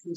কি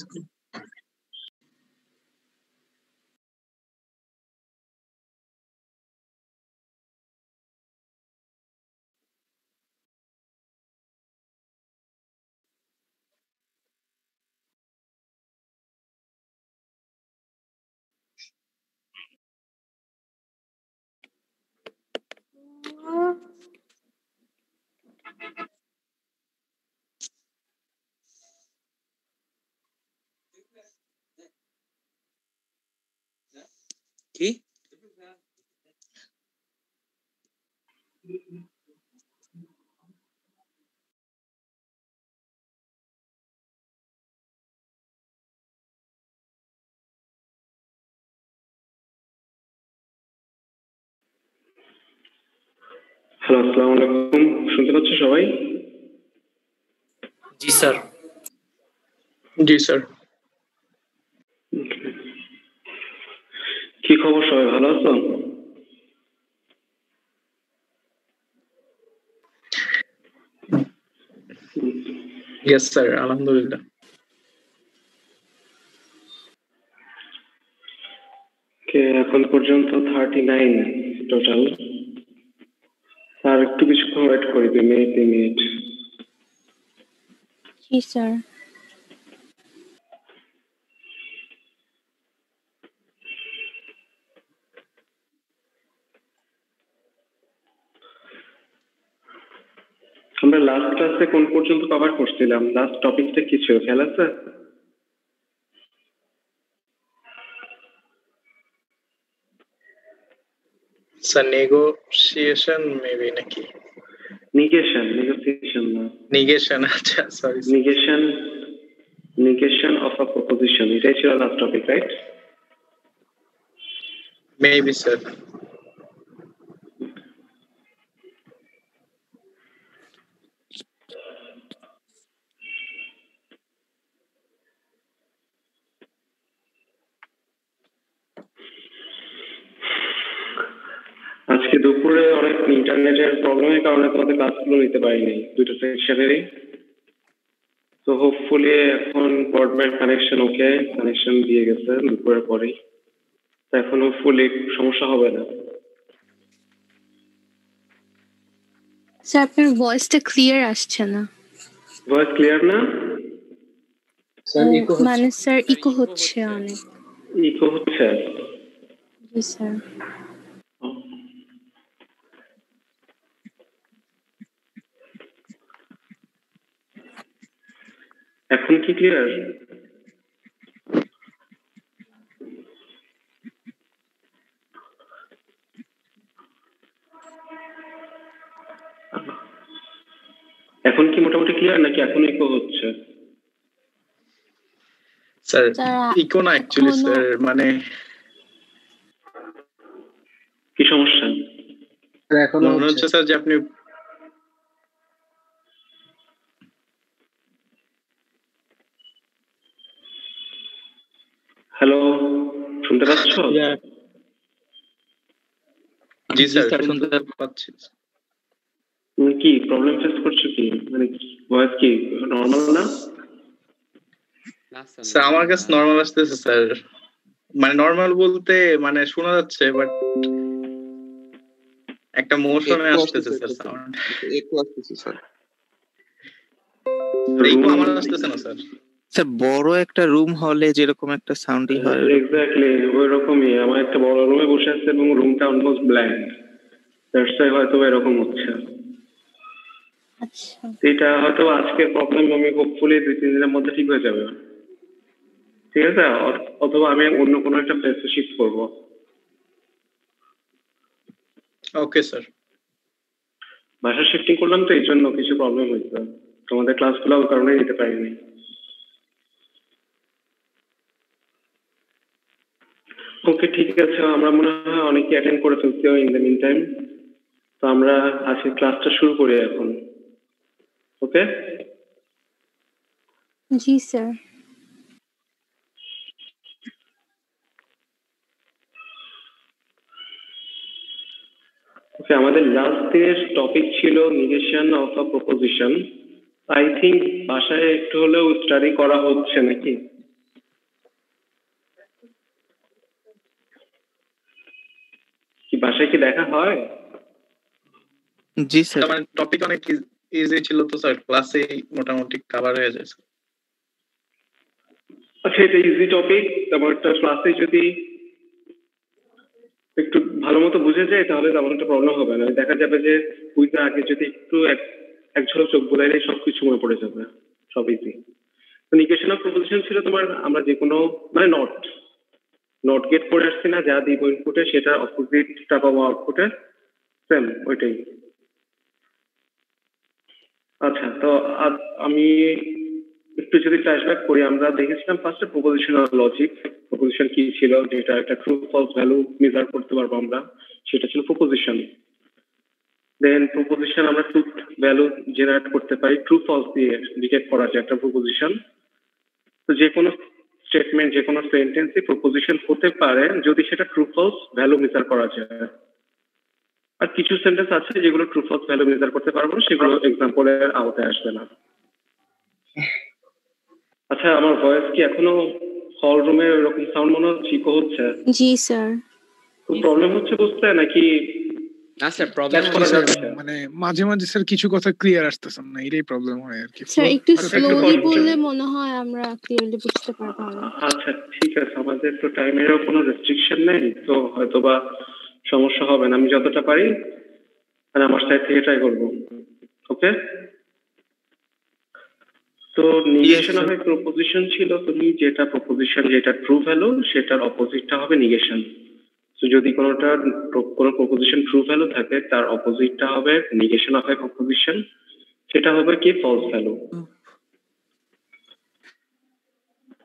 হ্যালো, আসসালামু আলাইকুম। শুনতে পাচ্ছ সবাই? জি স্যার। জি স্যার। কি খবর, সবাই ভালো আছো? ইয়েস স্যার, আলহামদুলিল্লাহ। এখন পর্যন্ত 39 টোটাল। আর একটু কিছুক্ষণ ওয়েট করি, 2 মিনিট। জি স্যার। আমরা লাস্ট ক্লাসে কোন পর্যন্ত কভার করছিলাম? লাস্ট টপিকটা কি ছিল, খেয়াল আছে? স্যার নেগোসিয়েশন মেবি নাকি? নেগোসিয়েশন না, নিগেশন। আচ্ছা sorry. Negation of a proposition, এটাই ছিল last topic, right? Maybe sir. আজকে দুপুরে অনেক ইন্টারনেটের প্রবলেমের কারণে তোমাদের ক্লাসগুলো নিতে পারিনি, দুটো সেকশনেরই। তো হোপফুলি এখন ব্রডব্যান্ড কানেকশন কানেকশন দিয়ে গেছে দুপুরের পরেই, তো এখন হোপফুলি সমস্যা হবে না। স্যার আপনার ভয়েসটা ক্লিয়ার আসছে না। ভয়েস ক্লিয়ার না? মানে স্যার ইকো হচ্ছে অনেক। ইকো হচ্ছে? জি স্যার। এখন কি ক্লিয়ার? এখন কি মোটামুটি ক্লিয়ার নাকি এখন ইকো হচ্ছে? স্যার ইকো না অ্যাকচুয়ালি স্যার, মানে কি সমস্যা? এখন মনে হচ্ছে স্যার যে আপনি হ্যালো, শুনতে পাচ্ছ? জি স্যার, শুনতে পাচ্ছি। তুমি কি প্রবলেম ফেস করছো? কি মানে ভয়েস কি নরমাল না? স্যার আমার কাছে নরমাল আসতেছে স্যার, মানে নরমাল বলতে মানে শোনা যাচ্ছে, বাট একটা মোশনে আসতেছে স্যার সাউন্ড। একটু আসতেছে স্যার। ইকো আমার আসতেছে না স্যার। স্যার বড় একটা রুম হলে যেরকম একটা সাউন্ডই হয়, এক্স্যাক্টলি ওই রকমই। আমার একটা বড় রুমে বসে আছে এবং রুমটা অলমোস্ট ব্ল্যাঙ্ক, দ্যাটস ওয়াই হয়তো এরকম হচ্ছে। আচ্ছা, এটা হয়তো আজকের প্রবলেম, আমি হোপফুলি 2-3 দিনের মধ্যে ঠিক হয়ে যাবে, ঠিক আছে? অথবা আমি অন্য কোনো একটা প্লেসে শিফট করবো। Okay sir. বাসা শিফটিং করলাম তো এই জন্য কিছু প্রবলেম হয়েছে, তোমাদের ক্লাসগুলো ওই কারণে নিতে পারিনি। ওকে ঠিক আছে, আমরা মনে হয় অনেকে অ্যাটেন্ড করে ফেলছি ইন দ্য মিন টাইম। তো আমরা আজকে ক্লাসটা শুরু করি এখন, ওকে? জি স্যার। ওকে, আমাদের লাস্ট দিনের টপিক ছিল negation of a proposition. I think বাসায় একটু হলেও স্টাডি করা হচ্ছে নাকি? বাসায় কি দেখা হয়? জি স্যার। মানে টপিক অনেক ইজি ছিল তো স্যার, ক্লাসে মোটামুটি কভার হয়ে যায়। আচ্ছা, এটা ইজি টপিক, তেমন একটা ক্লাসে যদি একটু ভালো মতো বুঝে যায় তাহলে তেমন একটা প্রবলেম হবে না। দেখা যাবে যে কুইজের আগে যদি একটু এক ঝলক চোখ বোলাইলে সবকিছু মনে পড়ে যাবে, সব ইজি। তো নিগেশন অফ প্রপোজিশন ছিল তোমার, আমরা যে কোনো মানে নট গেট করে আসছি না, যা দিব ইনপুটে সেটা অপোজিটটা পাবো আউটপুটে, সেম ওইটাই। আচ্ছা, তো আমি একটু যদি ফ্ল্যাশব্যাক করি, আমরা দেখেছিলাম ফার্স্টে প্রপোজিশনাল লজিক। প্রপোজিশন কি ছিল, যেটা একটা ট্রু ফলস ভ্যালু মেজার করতে পারবো আমরা, সেটা ছিল প্রপোজিশন। দেন প্রপোজিশন আমরা ট্রুথ ভ্যালু জেনারেট করতে পারি, ট্রু ফলস দিয়ে ডিটেক্ট করা যায় একটা প্রপোজিশন। তো যে কোনো স্টেটমেন্ট, যে কোনো সেন্টেন্সই প্রপোজিশন হতে পারে যদি সেটা ট্রু ফলস ভ্যালু মেজার করা যায়। আর কিছু সেন্টেন্স আছে যেগুলো ট্রু ফলস ভ্যালু মেজার করতে পারবো না, সেগুলো এক্সাম্পলের আওতায় আসবে না। আচ্ছা, আমার ভয়েস কি এখনো হল রুমে এরকম সাউন্ড মনে হচ্ছে, ইকো হচ্ছে? জি স্যার। খুব প্রবলেম হচ্ছে বুঝতে, নাকি না স্যার, প্রবলেম করা হচ্ছে যাচ্ছে? মানে মাঝে মাঝে স্যার কিছু কথা ক্লিয়ার আসতেছে না, এটাই প্রবলেম হয় আর কি। স্যার একটু একটু স্লোলি কষ্ট। বললে মনে হয় আমরা ক্লিয়ারলি বুঝতে পারবো আরো। আচ্ছা ঠিক আছে, আমাদের তো টাইমেরও কোনো রেস্ট্রিকশন নেই, তো হয়তো বা সমস্যা হবে না। আমি যতটা পারি মানে আমার সাইড থেকে ট্রাই করবো। ওকে, তো নিগেশন sir. অফ প্রপোজিশন ছিল, তুমি যেটা প্রপোজিশন যেটা ট্রু ভ্যালু সেটার অপোজিটটা হবে নিগেশন। তো যদি কোনো প্রপোজিশন ট্রু ভ্যালু থাকে তার অপোজিটটা হবে নিগেশন অফ প্রপোজিশন, সেটা হবে কি ফলস ভ্যালু।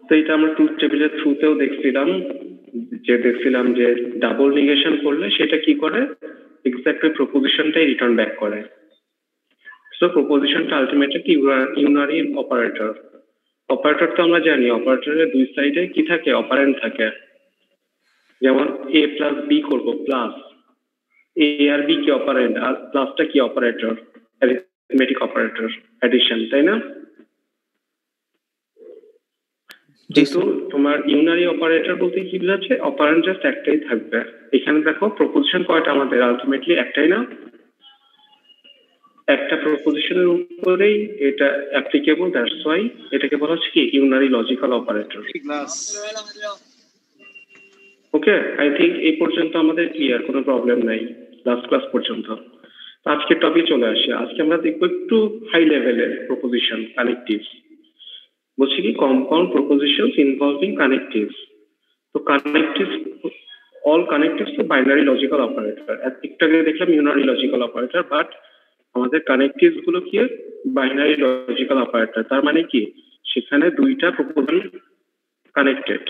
তো এটা আমরা ট্রুথ টেবিলের থ্রুতেও দেখছিলাম যে ডাবল নিগেশন করলে সেটা কি করে, এক্স্যাক্ট ওই প্রপোজিশনটাই রিটার্ন ব্যাক করে। সো প্রপোজিশনটা আলটিমেটলি কি ইউনারি অপারেটর। অপারেটর তো আমরা জানি, অপারেটরের দুই সাইডে কি থাকে, অপারেন্ট থাকে। যেমন এ প্লাস বি করবো, প্লাস এ আর বি কি অপারেন্ট, আর প্লাসটা কি অপারেটর, অ্যারিথমেটিক অপারেটর, অ্যাডিশন, তাই না? কিন্তু তোমার ইউনারি অপারেটর বলতে কি বোঝাচ্ছে, অপারেন্ট জাস্ট একটাই থাকবে। এখানে দেখো প্রপোজিশন কয়টা আমাদের, আলটিমেটলি একটাই না, একটা প্রপোজিশনের উপরেই এটা অ্যাপ্লিকেবল, দ্যাটস ওয়াই এটাকে বলা হচ্ছে কি unary logical operator. Okay, I think এই পর্যন্ত আমাদের ক্লিয়ার, কোনো প্রবলেম নাই লাস্ট ক্লাস পর্যন্ত। আজকের টপিক চলে আসে, আজকে আমরা দেখবো একটু হাই লেভেলের প্রপোজিশন, কানেক্টিভস। বলছি কি কম্পাউন্ড প্রপোজিশনস ইনভলভিং কানেক্টিভস। তো কানেক্টিভস, অল কানেক্টিভস তো বাইনারি লজিক্যাল অপারেটর। একটু আগে দেখলাম ইউনারি লজিক্যাল অপারেটর, বাট আমাদের কানেক্টিভস গুলো কি বাইনারি লজিক্যাল অপারেটর। তার মানে কি সেখানে দুইটা প্রপোজিশন কানেক্টেড,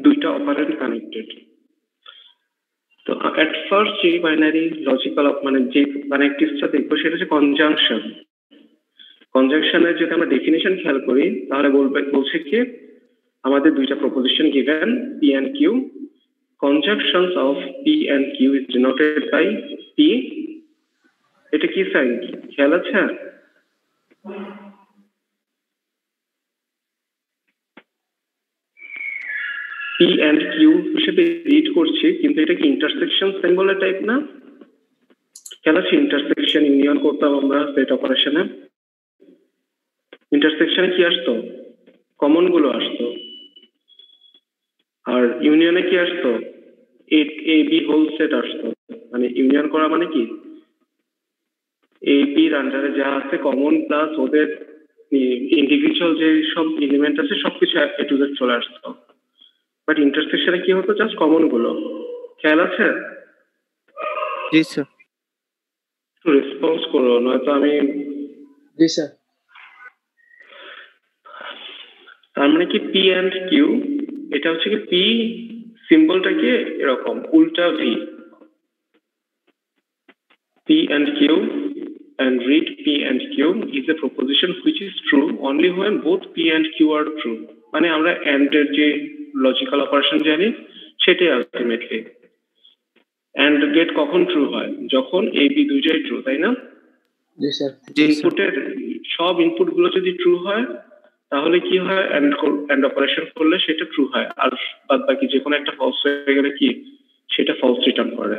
দুইটা অপারেন্ট কানেক্টেড। তো এট ফার্স্ট যে বাইনারি লজিক্যাল মানে যে কানেক্টিভসটা দেখবো সেটা হচ্ছে কনজাংশন। কনজাংশনের যদি আমরা ডেফিনেশন খেয়াল করি তাহলে বলছে কি আমাদের দুইটা proposition given P and Q, conjunctions of P and Q is denoted by P। এটা কি সাইন খেয়াল আছে? P and Q হিসেবে রিড করছি, কিন্তু এটা কি ইন্টারসেকশন সিম্বলের টাইপ না? খেয়াল আছে, ইন্টারসেকশন ইউনিয়ন করতাম আমরা সেট অপারেশনে। ইন্টারসেকশনে কি আসতো, কমন গুলো আসতো, আর ইউনিয়নে কি আসতো, এ বি হোল সেট আসতো। মানে ইউনিয়ন করা মানে কি এ বির আন্ডারে যা আছে কমন প্লাস ওদের ইন্ডিভিজুয়াল যে সব এলিমেন্ট আছে সবকিছু এ টু জেড চলে আসতো। বাট ইন্টারসেকশনে কি হতো, জাস্ট কমন গুলো। খেয়াল আছে? জি স্যার। একটু রেসপন্স করো, নয়তো আমি। জি স্যার। তার মানে কি পি এন্ড কিউ, এটা হচ্ছে কি পি সিম্বলটা কি এরকম উল্টা V, P and Q and read P and Q is a proposition which is true only when both P and Q are true। মানে আমরা and এর যে লজিক্যাল অপারেশন জানি সেটাই আলটিমেটলি। and গেট কখন ট্রু হয়, যখন এ বি দুইটাই ট্রু, তাই না? জি স্যার। ইনপুটের সব ইনপুট গুলো যদি ট্রু হয় তাহলে কি হয়, and অপারেশন করলে সেটা ট্রু হয়, আর বাদ বাকি যে কোনো একটা ফলস হয়ে গেলে কি সেটা ফলস রিটার্ন করে।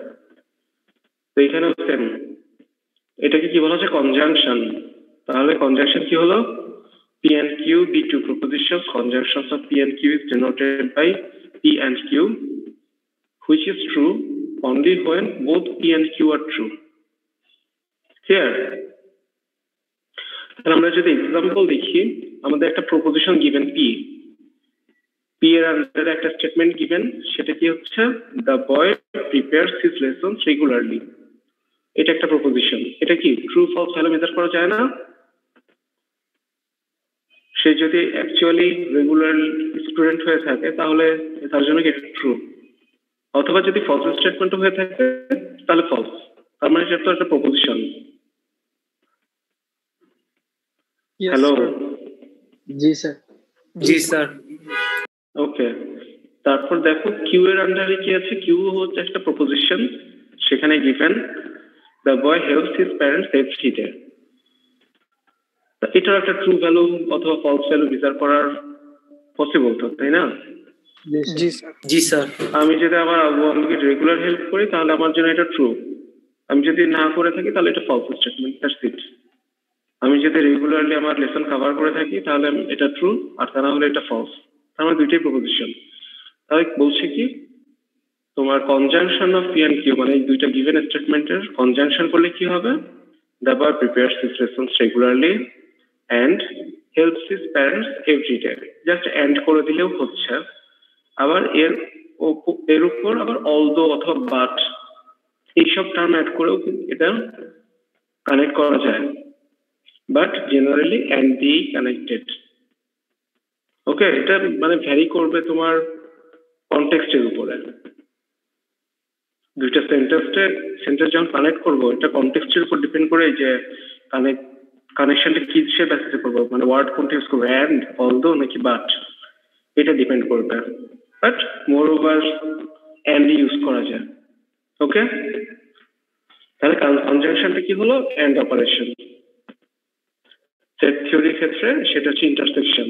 তো এখানে সেম, এটাকে কি বলা হচ্ছে কনজাংশন। তাহলে কনজাংশন কি হলো, P and Q be two propositions, conjunctions of P and Q is denoted by P and Q, which is true only when both P and Q are true. Clear? তাহলে আমরা যদি example দেখি, আমাদের একটা proposition given P এর আন্ডারে একটা statement given, সেটা কি হচ্ছে the boy prepares his lessons regularly. এটা একটা প্রপোজিশন, এটা কি ট্রু ফলস ভ্যালু মেজার করা যায় না? সে যদি অ্যাকচুয়ালি রেগুলার স্টুডেন্ট হয়ে থাকে তাহলে তার জন্য কি ট্রু, অথবা যদি ফলস স্টেটমেন্ট হয়ে থাকে তাহলে ফলস। তার মানে সেটা তো একটা প্রপোজিশন। হ্যালো, জি স্যার। জি স্যার। ওকে, তারপর দেখো কিউ এর আন্ডারে কি আছে, কিউ হচ্ছে একটা প্রপোজিশন, সেখানে given the boy helps his parents every day. এটার একটা ট্রু ভ্যালু অথবা ফলস ভ্যালু বিচার করার পসিবল তো, তাই না? জি স্যার। জি স্যার। আমি যদি আমার বন্ধুকে রেগুলার হেল্প করি তাহলে আমার জন্য এটা ট্রু, আমি যদি না করে থাকি তাহলে এটা ফলস স্টেটমেন্ট, দ্যাটস ইট। আমি যদি রেগুলারলি আমার লেসন কভার করে থাকি তাহলে এটা ট্রু, আর তা না হলে এটা ফলস। আমার দুইটাই প্রপোজিশন। তাহলে বলছে কি তোমার conjunction of P and Q, মানে এই দুইটা গিভেন স্টেটমেন্টের কনজাংশন করলে কি হবে, the boy prepares his lessons regularly and helps his parents every day, just end করে দিলেও হচ্ছে। আবার এর উপর আবার although অথবা but এইসব টার্ম অ্যাড করেও এটা কানেক্ট করা যায়, but generally and be connected। ওকে, এটা মানে ভ্যারি করবে তোমার কনটেক্সটের উপরে। দুইটা সেন্টেন্স যখন কানেক্ট করবো, এটা কনটেক্সটের উপর ডিপেন্ড করে যে কানেকশনটা কি সে বেসিসে করবো, মানে ওয়ার্ড কোনটা ইউজ করবো, অ্যান্ড, অলদো নাকি বাট, এটা ডিপেন্ড করবে। But more over and use করা যায়। ওকে, তাহলে কনজাংশনটা কি হলো, অ্যান্ড অপারেশন। সেট থিওরির ক্ষেত্রে সেটা হচ্ছে ইন্টারসেকশন।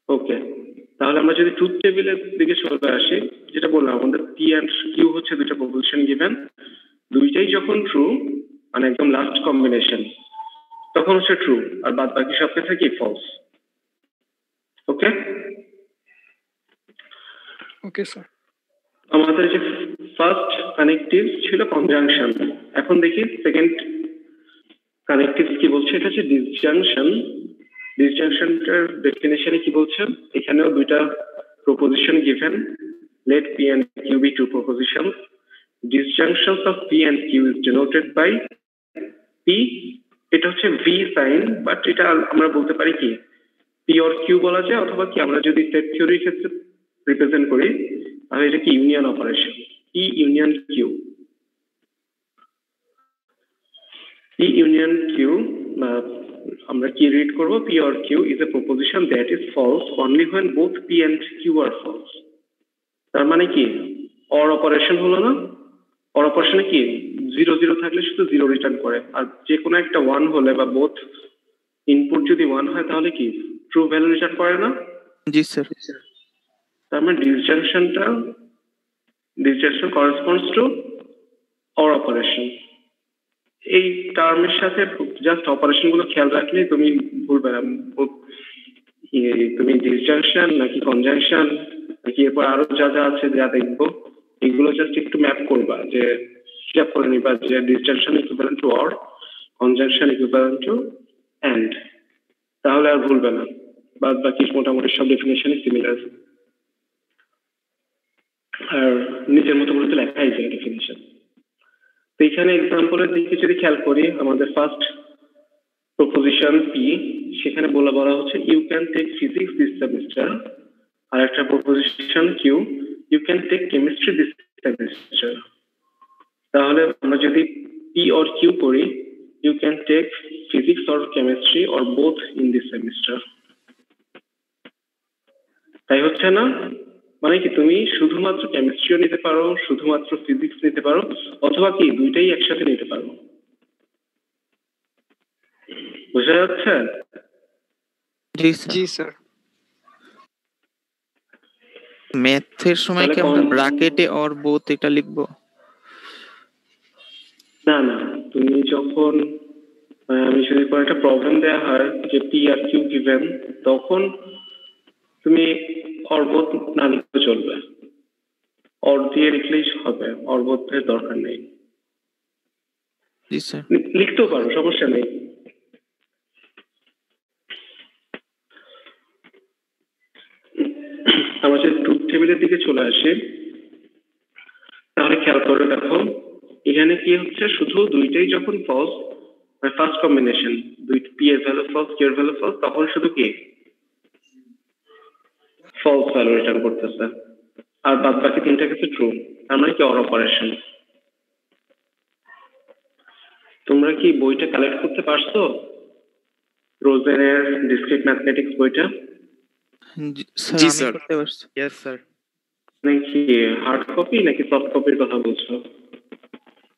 ওকে, তাহলে আমরা যদি ট্রুথ টেবিলের দিকে চলে আসি, যেটা বললাম আমাদের পি অ্যান্ড কিউ হচ্ছে দুইটা প্রপোজিশন গিভেন, দুইটাই যখন ট্রু, মানে একদম লাস্ট কম্বিনেশন, তখন হচ্ছে ট্রু, আর বাদ বাকি সব ক্ষেত্রে কি ফলস। ওকে ওকে স্যার। আমাদের যে ফার্স্ট কানেক্টিভ ছিল কনজাংশন, এখন দেখি সেকেন্ড কানেক্টিভ কি বলছে। এটা হচ্ছে ডিসজাংশন। ডিসজাংশনটার ডেফিনেশনে কি বলছে, এখানেও দুইটা proposition given, let P and Q be two propositions, disjunctions of P and Q is denoted by P, এটা হচ্ছে ভি সাইন, বাট এটা আমরা বলতে পারি কি পি অর কিউ বলা যায়, অথবা কি আমরা যদি সেট থিওরির ক্ষেত্রে রিপ্রেজেন্ট করি তাহলে এটা কি union operation, P union Q. P union Q আমরা কি রিড করব, P or Q is a proposition that is false only when both P and Q are false. তার মানে কি অর অপারেশন হলো না, অর অপারেশনে কি 0 0 থাকলে শুধু 0 রিটার্ন করে, আর যে কোনো একটা 1 হলে বা বোথ ইনপুট যদি 1 হয় তাহলে কি ট্রু ভ্যালু রিটার্ন করে না? জি স্যার। তার মানে disjunction corresponds two or operation. এই টার্মের সাথে জাস্ট অপারেশন গুলো খেয়াল রাখলে তুমি ভুলবে না, তুমি ডিসজাংশন নাকি কনজাংশন নাকি এরপর আরো যা যা আছে যা দেখবো এগুলো জাস্ট একটু ম্যাপ করবা, যে হিসাব করে নিবা যে disjunction equivalent to or, conjunction equivalent to and, তাহলে আর ভুলবে না। বাদ বাকি মোটামুটি সব ডেফিনেশনই সিমিলার, আর নিজের মতো করে তো লেখাই যায় ডেফিনেশন। তো এখানে এক্সাম্পলের দিকে যদি খেয়াল করি, আমাদের ফার্স্ট প্রপোজিশন পি, সেখানে বলা হচ্ছে you can take physics this semester, আর একটা proposition Q, you can take chemistry this semester. তাহলে আমরা যদি পি অর কিউ করি, you can take physics or chemistry or both in this semester. তাই হচ্ছে না, মানে কি তুমি শুধুমাত্র কেমিস্ট্রিও নিতে পারো, শুধুমাত্র ফিজিক্স নিতে পারো, অথবা কি দুইটাই একসাথে নিতে পারো। বুঝা যাচ্ছে? জি স্যার। ম্যাথের সময় কি আমরা তাহলে ব্র্যাকেটে অর বোথ এটা লিখবো? না না, তুমি যখন আমি যদি কোনো একটা প্রবলেম দেওয়া হয় যে পি আর কিউ গিভেন, তখন তুমি অর্বত না লিখতে চলবে, অর দিয়ে লিখলেই হবে, অর্বতের দরকার নেই। জি স্যার। লিখতেও পারো, সমস্যা নেই। আমরা যদি ট্রুথ টেবিলের দিকে চলে আসি, তাহলে খেয়াল করে দেখো এখানে কি হচ্ছে, শুধু দুইটাই যখন ফলস, ফার্স্ট কম্বিনেশন, দুই পি এর ভ্যালু ফলস, কিউ এর ভ্যালু ফলস, তখন শুধু কি ফলস ভ্যালু রিটার্ন করতেছে, আর বাদ বাকি তিনটা ক্ষেত্রে ট্রু। তার মানে কি অর অপারেশন। তোমরা কি বইটা কালেক্ট করতে পারছো, রোজেনের ডিসক্রিট ম্যাথমেটিক্স বইটা? স্যার আমি করতে পারছি। Yes sir. নাকি হার্ড কপি নাকি সফট কপির কথা বলছো?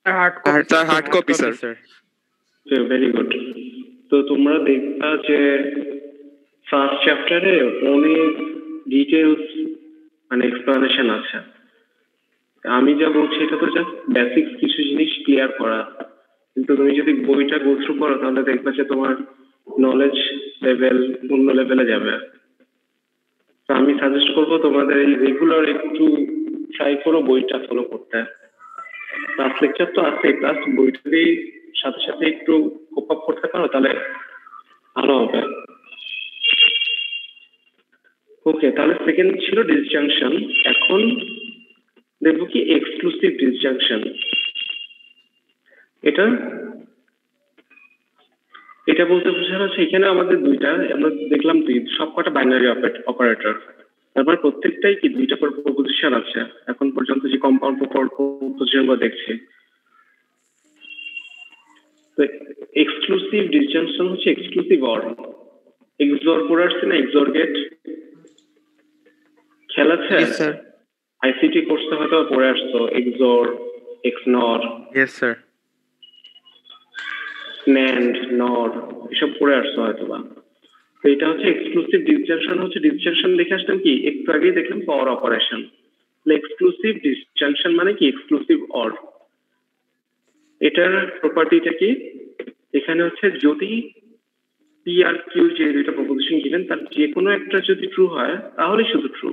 Hard copy sir. Very good. তো তোমরা দেখবা যে ফার্স্ট চ্যাপ্টারে অনেক ডিটেলস মানে এক্সপ্লানেশন আছে। আমি যা বলছি এটা তো জাস্ট বেসিক্স কিছু জিনিস ক্লিয়ার করা, কিন্তু তুমি যদি বইটা গো থ্রু করো তাহলে দেখবা যে তোমার নলেজ লেভেল অন্য লেভেলে যাবে। তো আমি সাজেস্ট করবো তোমাদের এই রেগুলার একটু ট্রাই করো বইটা ফলো করতে। ক্লাস লেকচার তো আছে, প্লাস বইটা যদি সাথে সাথে একটু কোপ আপ করতে পারো তাহলে ভালো হবে। ওকে, তাহলে সেকেন্ড ছিল ডিসজাংশন। এখন দেখবো কি এক্সক্লুসিভ ডিসজাংশন। এটা বলতে বোঝানো হচ্ছে এখানে আমাদের দুইটা, আমরা দেখলাম সবকটা বাইনারি অপারেটর, তারপর প্রত্যেকটাই কি দুইটা করে প্রপোজিশন আছে। এখন পর্যন্ত যে কম্পাউন্ড প্রপোজিশন গুলো দেখছি, তো এক্সক্লুসিভ ডিসজাংশন হচ্ছে এক্সক্লুসিভ অর। এক্সঅর করে আসছে না, এক্সঅর গেট খেয়াল আছে? স্যার আইসিটি কোর্সে হয়তো পড়ে আসতো এক্সঅর, এক্সনর, ইয়েস স্যার। ন্যান্ড, নর, এসব পড়ে আসতো হয়তো বা। তো এটা হচ্ছে এক্সক্লুসিভ ডিসজাংশন। হচ্ছে ডিসজাংশন দেখে আসলাম কি একটু আগেই দেখলাম অর অপারেশন। এক্সক্লুসিভ ডিসজাংশন মানে কি এক্সক্লুসিভ অর। এটার প্রপার্টিটা কি, এখানে হচ্ছে যদি পি আর কিউ যে দুইটা প্রপোজিশন গিভেন তার যে কোনো একটা যদি ট্রু হয় তাহলে শুধু ট্রু,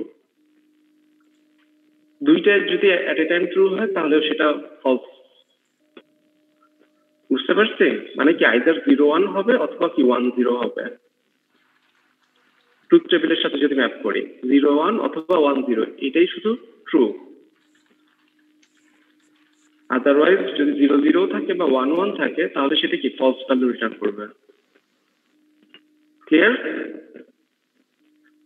দুইটা যদি এট এ টাইম ট্রু হয় তাহলেও সেটা ফলস। বুঝতে পারছি? মানে কি আইদার 0-1 হবে অথবা কি 1-0 হবে। ট্রুথ টেবিলের সাথে যদি ম্যাপ করি 0-1 অথবা 1-0, এটাই শুধু ট্রু। আদারওয়াইজ যদি 0-0 থাকে বা 1-1 থাকে তাহলে সেটা কি ফলস ভ্যালু রিটার্ন করবে। ক্লিয়ার?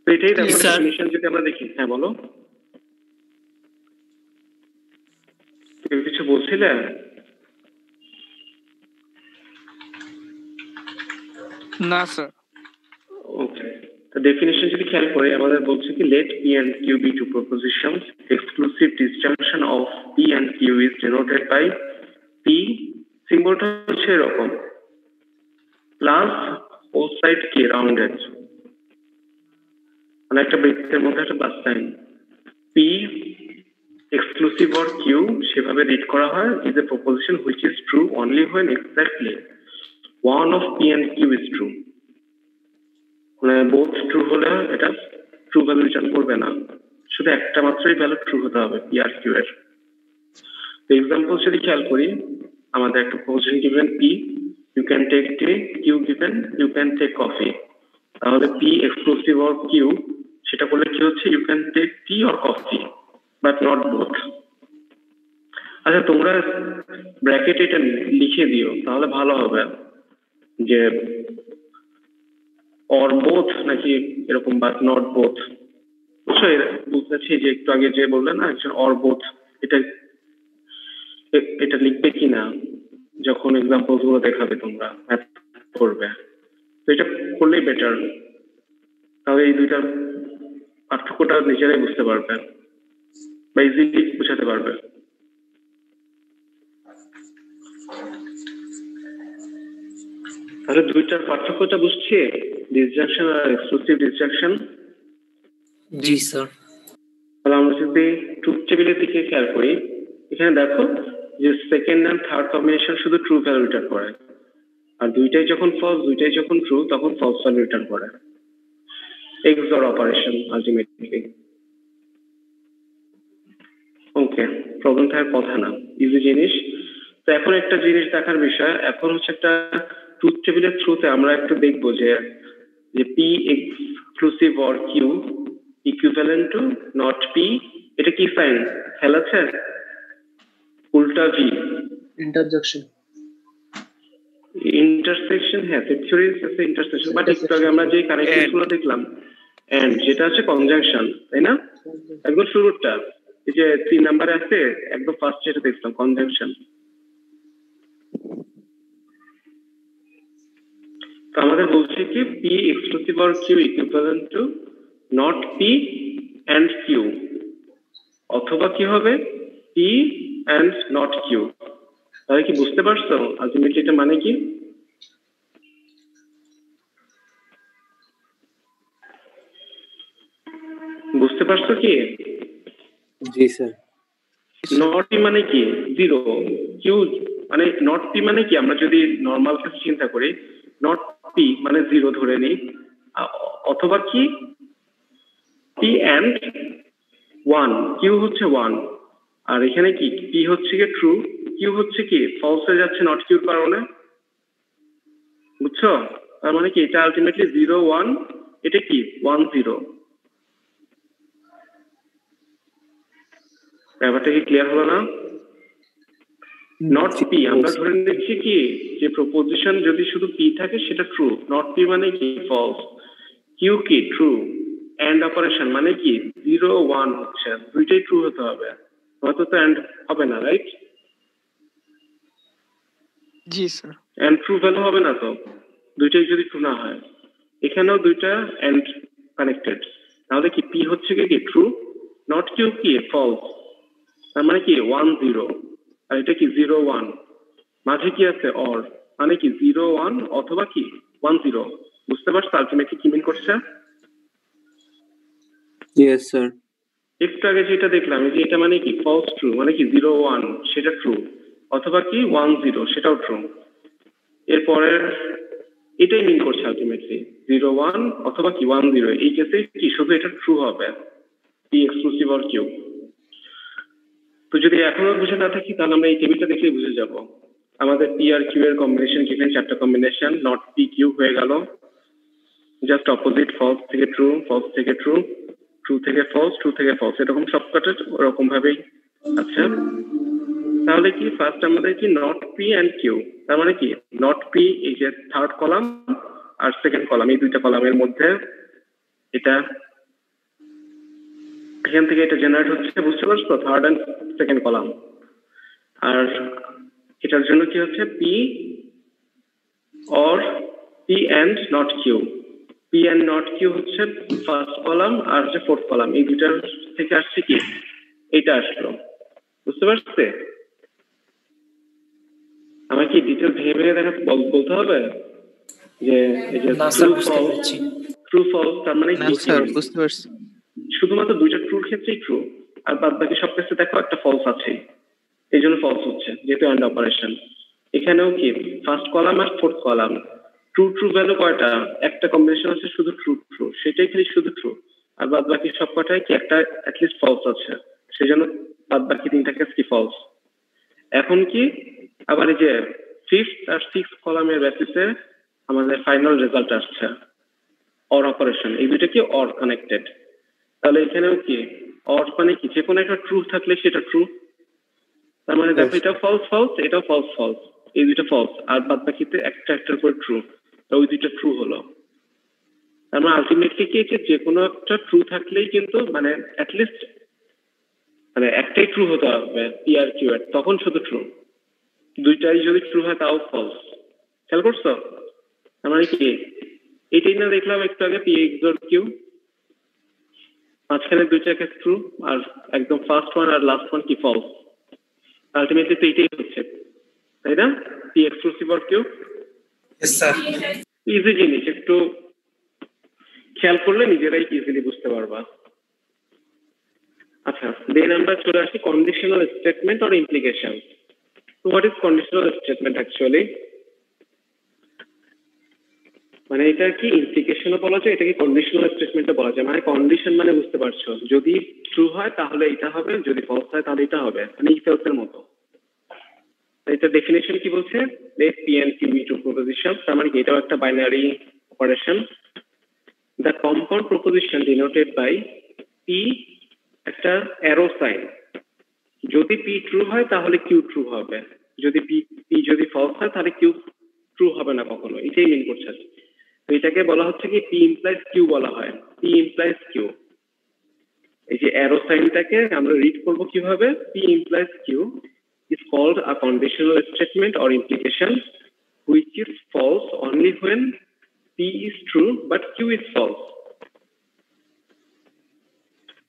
তো এটাই দেখো ডেফিনিশন যদি আমরা দেখি। হ্যাঁ বলো, তুমি কিছু বলছিলে? না স্যার। ওকে, তো ডেফিনিশন যদি খেয়াল করি আমাদের বলছে কি let P and Q be two propositions, exclusive disjunction of P and Q is denoted by P, সিম্বলটা হচ্ছে এরকম প্লাস বোথ সাইড কে রাউন্ডেড, মানে একটা বৃত্তের মধ্যে একটা plus sign. P exclusive or Q সেভাবে রিড করা হয় is a proposition which is true only when exactly one of P and Q is true. মানে বোথ ট্রু হলে এটা ট্রু ভ্যালু রিটার্ন করবে না, শুধু একটা মাত্রই ভ্যালু ট্রু হতে হবে পি আর কিউ এর। এক্সাম্পল যদি খেয়াল করি, আমাদের একটা proposition given P, you can take tea, Q given you can take coffee. তাহলে পি এক্সক্লুসিভ অর কিউ সেটা বলে কি হচ্ছে you can take tea or coffee but not both. আচ্ছা তোমরা ব্র্যাকেট এটা লিখে দিও তাহলে ভালো হবে, যে অর বোথ নাকি এরকম বাট নট বোথ। বুঝছো? বুঝতেছি যে একটু আগে যে বললেন না একজন অর বোথ, এটা এটা লিখবে কিনা যখন এক্সাম্পল গুলো দেখাবে তোমরা ম্যাথ করবে, তো এটা করলেই বেটার। তাহলে এই দুইটার পার্থক্যটা নিজেরাই বুঝতে পারবে বা ইজিলি বুঝাতে পারবে। তাহলে দুইটার পার্থক্যটা বুঝছি, ডিসজাংশন আর এক্সক্লুসিভ ডিসজাংশন। জি স্যার। তাহলে আমরা যদি ট্রুথ টেবিলের দিকে খেয়াল করি, এখানে দেখো যে সেকেন্ড এন্ড থার্ড কম্বিনেশন শুধু ট্রু ভ্যালু রিটার্ন করে, আর দুইটাই যখন ফলস দুইটাই যখন ট্রু তখন ফলস ভ্যালু রিটার্ন করে। XOR operation ultimately. Okay, problem থাকার কথা না, ইজি জিনিস। তো এখন একটা জিনিস দেখার বিষয়, এখন হচ্ছে একটা ট্রুথ টেবিলের থ্রুতে আমরা একটু দেখবো যে P exclusive or Q equivalent to not P, এটা কি সাইন খেয়াল আছে? উল্টা V, ইন্টারজেকশন। ইন্টারসেকশন, হ্যাঁ থিওরি আছে ইন্টারসেকশন, বাট একটু আগে আমরা যে কানেকশন গুলো দেখলাম এন্ড যেটা আছে কনজাংশন, তাই না? একদম শুরুটা এই যে 3 নাম্বারে আছে, একদম ফার্স্ট যেটা দেখলাম কনজাংশন। তো আমাদের বলছে কি P exclusive or Q equivalent to not P and Q, অথবা কি হবে P and not Q। তাহলে কি বুঝতে পারছো আলটিমেটলি এটা মানে কি? বুঝতে পারছো কি? জি স্যার। নট পি মানে কি জিরো, কিউ মানে নট পি মানে কি, আমরা যদি নর্মাল কেস চিন্তা করি নট পি মানে জিরো ধরে নিই, অথবা কি পি এন্ড ওয়ান, কিউ হচ্ছে ওয়ান, আর এখানে কি পি হচ্ছে কি ট্রু, কিউ হচ্ছে কি ফলস হয়ে যাচ্ছে নট কিউর কারণে। বুঝছো? তার মানে কি এটা আলটিমেটলি 0 1, এটা কি 1 0। ব্যাপারটা কি ক্লিয়ার হলো না? নট পি আমরা ধরে নিচ্ছি কি যে প্রপোজিশন যদি শুধু পি থাকে সেটা ট্রু, নট পি মানে কি ফলস, কিউ কি ট্রু, এন্ড অপারেশন মানে কি 0 1 হচ্ছে, দুইটাই ট্রু হতে হবে, নয়তো তো এন্ড হবে না, রাইট? জি স্যার। এন্ড ট্রু ভ্যালু হবে না তো, দুইটাই যদি ট্রু না হয়। এখানেও দুইটা এন্ড কানেক্টেড, তাহলে কি পি হচ্ছে কি ট্রু, নট কিউ কি ফলস, তার মানে কি 1 0, আর এটা কি 0 1, মাঝে কি আছে অর, মানে কি 0 1 অথবা কি 1 0। বুঝতে পারছো আলটিমেটলি কি মিন করছে? Yes sir. একটু আগে যেটা দেখলাম যে এটা মানে কি ফলস ট্রু, মানে কি 0 1 সেটা ট্রু, অথবা কি 1 0 সেটাও ট্রু। এরপরের এটাই মিন করছে আলটিমেটলি 0 1 অথবা কি 1 0, এই কেসে কি শুধু এটা ট্রু হবে পি এক্সক্লুসিভ অর কিউ। তো যদি এখনো বুঝে না থাকি তাহলে আমরা এই টেবিলটা দেখলেই বুঝে যাব। আমাদের পি আর কিউ এর কম্বিনেশন গিভেন চারটা কম্বিনেশন, নট পি কিউ হয়ে গেল, জাস্ট অপোজিট ফলস থেকে ট্রু, ফলস থেকে ট্রু, ট্রু থেকে ফলস, ট্রু থেকে ফলস, এরকম সবকটা ওরকম ভাবেই। আচ্ছা তাহলে কি ফার্স্ট আমাদের কি নট পি এন্ড কিউ, তার মানে কি নট পি এই যে থার্ড কলাম আর সেকেন্ড কলাম, এই দুইটা কলামের মধ্যে এটা এখান থেকে এটা জেনারেট হচ্ছে, বুঝতে পারছো? Third and second column. আর এটার জন্য কি হচ্ছে P or P and not Q, P and not Q হচ্ছে ফার্স্ট কলাম আর হচ্ছে ফোর্থ কলাম, এই দুইটার থেকে আসছে কি এটা আসলো। বুঝতে পারছে? আমার কি ডিটেল ভেবে ভেবে দেখা বলতে হবে যে এই যে ট্রু ফলস, তার মানে না স্যার বুঝতে পারছি। শুধুমাত্র দুইটা ট্রুর ক্ষেত্রেই ট্রু, আর বাদ বাকি সব ক্ষেত্রে দেখো একটা ফলস আছে, এই জন্য ফলস হচ্ছে যেহেতু এন্ড অপারেশন। এখানেও কি ফার্স্ট কলাম আর fourth column true, true value কয়টা? একটা কম্বিনেশন আছে শুধু ট্রু ট্রু, সেটাই খালি শুধু ট্রু, আর বাদ বাকি সব কটাই কি একটা অ্যাটলিস্ট ফলস আছে, সেই জন্য বাদ বাকি তিনটা কেস কি ফলস। এখন কি আবার এই যে ফিফথ আর সিক্স কলামের বেসিসে আমাদের ফাইনাল রেজাল্ট আসছে অর অপারেশন, এই দুইটা কি অর কানেক্টেড। তাহলে এখানেও কি অর মানে কি যে কোনো একটা ট্রু থাকলে সেটা ট্রু, তার মানে দেখো এটা ফলস ফলস, এটাও ফলস ফলস, এই দুইটা ফলস, আর বাদ বাকিতে একটা একটার করে ট্রু, ওই দুইটা ট্রু হলো। তার মানে আলটিমেটলি কি যে কোনো একটা ট্রু থাকলেই কিন্তু মানে অ্যাটলিস্ট মানে একটাই ট্রু হতে হবে পি আর কিউ এর, তখন শুধু ট্রু, দুইটাই যদি ট্রু হয় তাও ফলস। খেয়াল করছো? তার মানে কি এটাই না দেখলাম একটু আগে পি এক্সর কিউ, মাঝখানে দুইটা কেস ট্রু আর একদম ফার্স্ট ওয়ান আর লাস্ট ওয়ান কি ফলস। আলটিমেটলি তো এটাই হচ্ছে, তাই না? P exclusive or Q. Easy জিনিস, একটু খেয়াল করলে নিজেরাই ইজিলি বুঝতে পারবা। আচ্ছা, দেন আমরা চলে আসি conditional statement or implication. So what is conditional statement actually? মানে এটা কি ইমপ্লিকেশনও বলা যায়, এটা কি কন্ডিশনাল স্টেটমেন্টও বলা যায়। মানে কন্ডিশন মানে বুঝতে পারছো, যদি ট্রু হয় তাহলে এটা হবে, যদি ফলস হয় তাহলে এটা হবে, মানে ইফ এলস এর মতো। এটা ডেফিনেশন কি বলছে, let P and Q be true proposition, তার মানে কি এটাও একটা binary operation. The compound proposition denoted by P একটা অ্যারো সাইন, যদি পি ট্রু হয় তাহলে কিউ ট্রু হবে, যদি পি যদি ফলস হয় তাহলে কিউ ট্রু হবে না কখনো, এটাই মিন করছে। তো এটাকে বলা হচ্ছে কি পি ইমপ্লাইজ কিউ বলা হয়, পি ইমপ্লাইজ কিউ। এই যে অ্যারো সাইনটাকে আমরা রিড করব কিভাবে, P implies Q is called a conditional statement or implication which is false only when P is true but Q is false.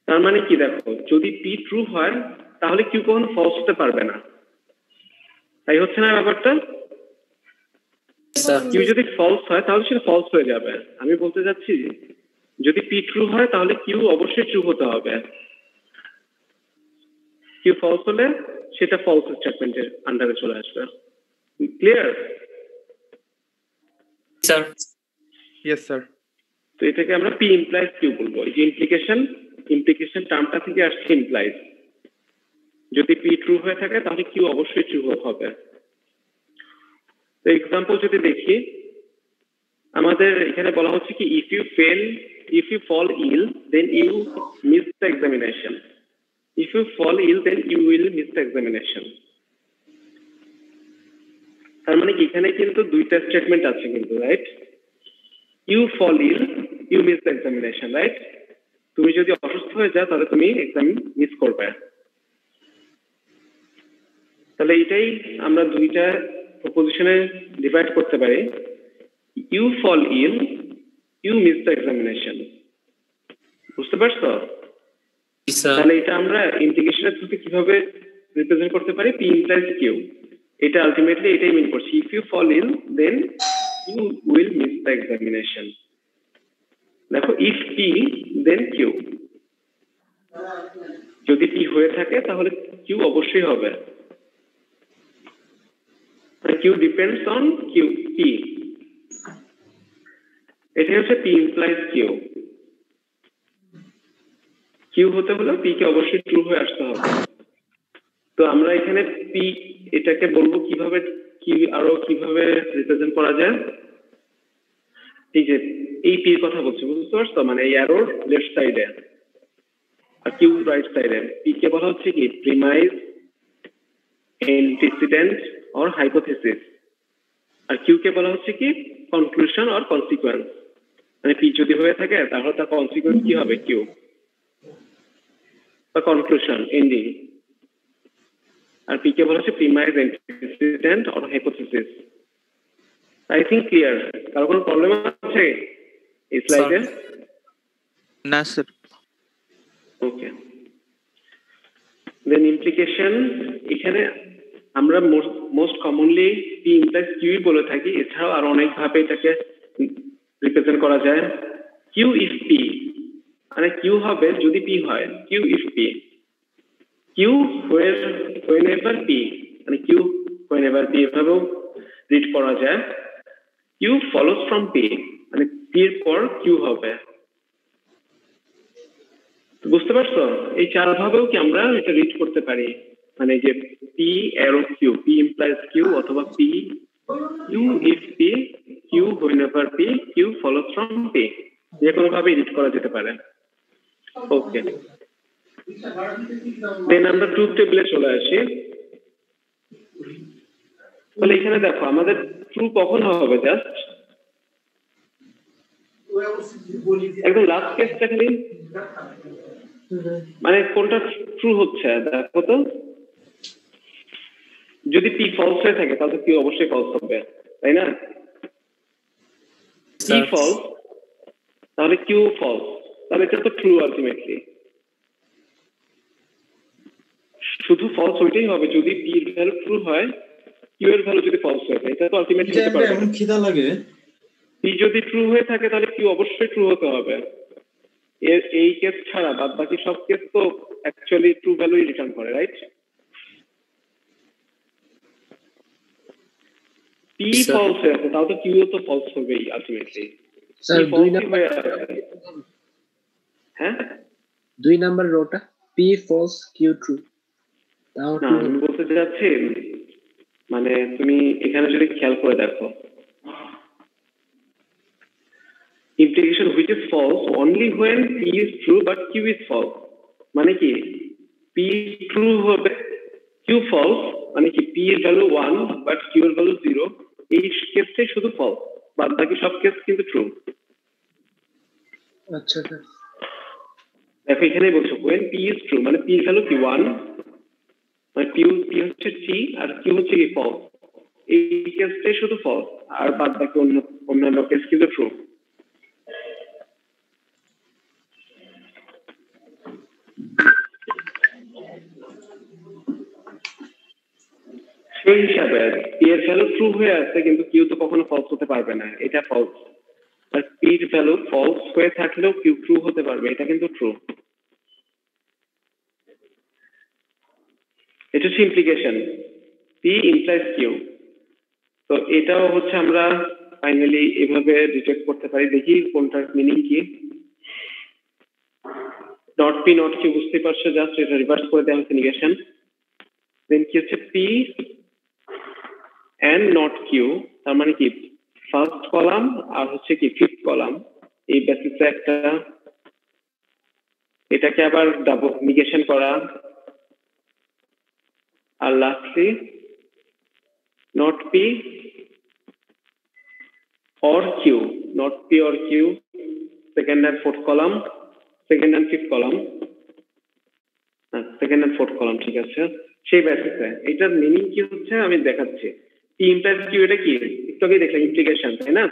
তার মানে কি দেখো, যদি P ট্রু হয় তাহলে Q কখনো ফলস হতে পারবে না, তাই হচ্ছে না ব্যাপারটা? Q যদি ফলস হয় তাহলে সেটা ফলস হয়ে যাবে। আমি বলতে চাচ্ছি যদি P ট্রু হয় তাহলে Q অবশ্যই ট্রু হতে হবে, Q ফলস হলে সেটা ফলস স্টেটমেন্টের আন্ডারে চলে আসবে। Clear sir? Yes sir. তো এটাকে আমরা পি ইমপ্লাইজ কিউ বলবো। এই যে ইমপ্লিকেশন টার্মটা থেকে আসছে ইমপ্লাইজ, যদি পি ট্রু হয়ে থাকে তাহলে কিউ অবশ্যই ট্রু হবে। তো এক্সাম্পল যদি দেখি, আমাদের এখানে বলা হচ্ছে কি if you fall ill then you miss the examination, if you fall ill then you will miss the examination. তার মানে কি এখানে কিন্তু দুইটা স্টেটমেন্ট আছে কিন্তু, right? You fall ill, you miss the examination, right? তুমি যদি অসুস্থ হয়ে যাও তাহলে তুমি এক্সাম মিস করবে। তাহলে এটাই আমরা দুইটা প্রপোজিশনে ডিভাইড করতে পারি, you fall ill, you miss the examination. বুঝতে পারছো? তাহলে এটা আমরা ইন্টিগ্রেশনের থ্রুতে কিভাবে রিপ্রেজেন্ট করতে পারি, পি ইমপ্লাইজ কিউ। এটা আলটিমেটলি এটাই মিন করছে, if you fall ill then you will miss the examination. দেখো ইফ পি দেন কিউ, যদি পি হয়ে থাকে তাহলে কিউ অবশ্যই হবে, Q depends on Q P. এটা হচ্ছে পি ইমপ্লাইজ কিউ। কিউ হতে হলে পি কে অবশ্যই ট্রু হয়ে আসতে হবে। তো আমরা এখানে পি এটাকে বলবো কিভাবে, আরো কিভাবে রিপ্রেজেন্ট করা যায়। এই যে এই পির কথা বলছি, বুঝতে পারছো? মানে এই অ্যারোর লেফট সাইডে আর কিউ রাইট সাইডে, পি কে বলা হচ্ছে কি প্রিমাইজ, অ্যান্টিসিডেন্ট অর হাইপোথিসিস, আর কিউ কে বলা হচ্ছে কি কনক্লুশন অর কনসিকুয়েন্স। মানে পি যদি হয়ে থাকে তাহলে তার কনসিকুয়েন্স কি হবে, কিউ বা কনক্লুশন এন্ডিং। আর পি কে বলা হচ্ছে premise, antecedent or hypothesis. I think clear. কারো কোনো প্রবলেম আছে এই স্লাইডে? না স্যার। ওকে, দেন ইমপ্লিকেশন। এখানে আমরা most commonly P implies Q বলে থাকি, এছাড়াও আরো অনেক ভাবে এটাকে রিপ্রেজেন্ট করা যায়। কিউ ইফ পি, মানে কিউ হবে যদি পি হয়, Q if P. Q whenever P, মানে কিউ হোয়েনেভার পি এভাবেও রিড করা যায়। কিউ ফলোস ফ্রম পি, মানে পি এর পর কিউ হবে। বুঝতে পারছো? এই চার ভাবেও কি আমরা এটা রিড করতে পারি, মানে যে P arrow Q, P implies Q, অথবা P Q if P, Q whenever P, Q follows from P, যে কোনো ভাবে রিড করা যেতে পারে। ওকে, দেন আমরা ট্রুথ টেবিলে চলে আসি। তাহলে এখানে দেখো আমাদের ট্রু কখন হবে, জাস্ট একদম লাস্ট কেসটা খালি, মানে কোনটা ট্রু হচ্ছে দেখো তো। যদি পি ফলস হয়ে থাকে তাহলে কিউ অবশ্যই ফলস হবে, তাই না? পি ফলস তাহলে কিউ ফলস, তাহলে এটা তো ট্রু আলটিমেটলি। শুধু ফলস ওইটাই হবে যদি পি এর ভ্যালু ট্রু হয়, কিউ এর ভ্যালু যদি ফলস হয়, এটা তো আলটিমেটলি হতে পারে না। খিদা লাগে। পি যদি ট্রু হয়ে থাকে তাহলে কিউ অবশ্যই ট্রু হতে হবে। এই কেস ছাড়া বাদ বাকি সব কেস তো অ্যাকচুয়ালি ট্রু ভ্যালুই রিটার্ন করে, রাইট? পি ফলস হয়ে আছে, তাও তো কিউ তো ফলস হবেই আলটিমেটলি। স্যার 2 নাম্বার হ্যাঁ 2 নাম্বার রোটা পি ফলস কিউ ট্রু তাও না, আমি বলতে চাচ্ছি মানে তুমি এখানে যদি খেয়াল করে দেখো, implication which is false only when p is true but q is false, মানে কি p true হবে q false, মানে কি p এর ভ্যালু 1 but q এর ভ্যালু 0, এই কেসে শুধু false, বাদ বাকি সব কেস কিন্তু true। আচ্ছা স্যার দেখো এখানে বলছো when p is true, মানে p এর ভ্যালু কি 1, মানে p হচ্ছে t আর q হচ্ছে কি false, এই কেসে শুধু false আর বাদ বাকি অন্যান্য কেস কিন্তু true। সেই হিসাবে পি এর ভ্যালু ট্রু হয়ে আছে কিন্তু কিউ তো কখনো ফলস হতে পারবে না, এটা ফলস। আর পি এর ভ্যালু ফলস হয়ে থাকলেও কিউ ট্রু হতে পারবে, এটা কিন্তু ট্রু। এটা হচ্ছে ইমপ্লিকেশন, পি ইমপ্লাইজ কিউ। তো এটাও হচ্ছে আমরা ফাইনালি এভাবে ডিটেক্ট করতে পারি। দেখি কোনটার মিনিং কি। ডট পি নট কিউ বুঝতে পারছো, জাস্ট এটা রিভার্স করে দেওয়া হচ্ছে নিগেশন। দেন কি হচ্ছে পি and not q, তার মানে কি ফার্স্ট কলাম আর হচ্ছে কি ফিফথ কলাম, এই বেসিসে একটা এটাকে আবার ডাবল নিগেশন করা, আর lastly not p or q, not p or q, second and fourth column, second and fifth column, second and fourth column, ঠিক আছে। সেই বেসিসে এটার মিনিং কি হচ্ছে আমি দেখাচ্ছি। পি ইমপ্লাইজ কিউ, এটা কি একটু আগে দেখলাম ইমপ্লিকেশন, তাই না?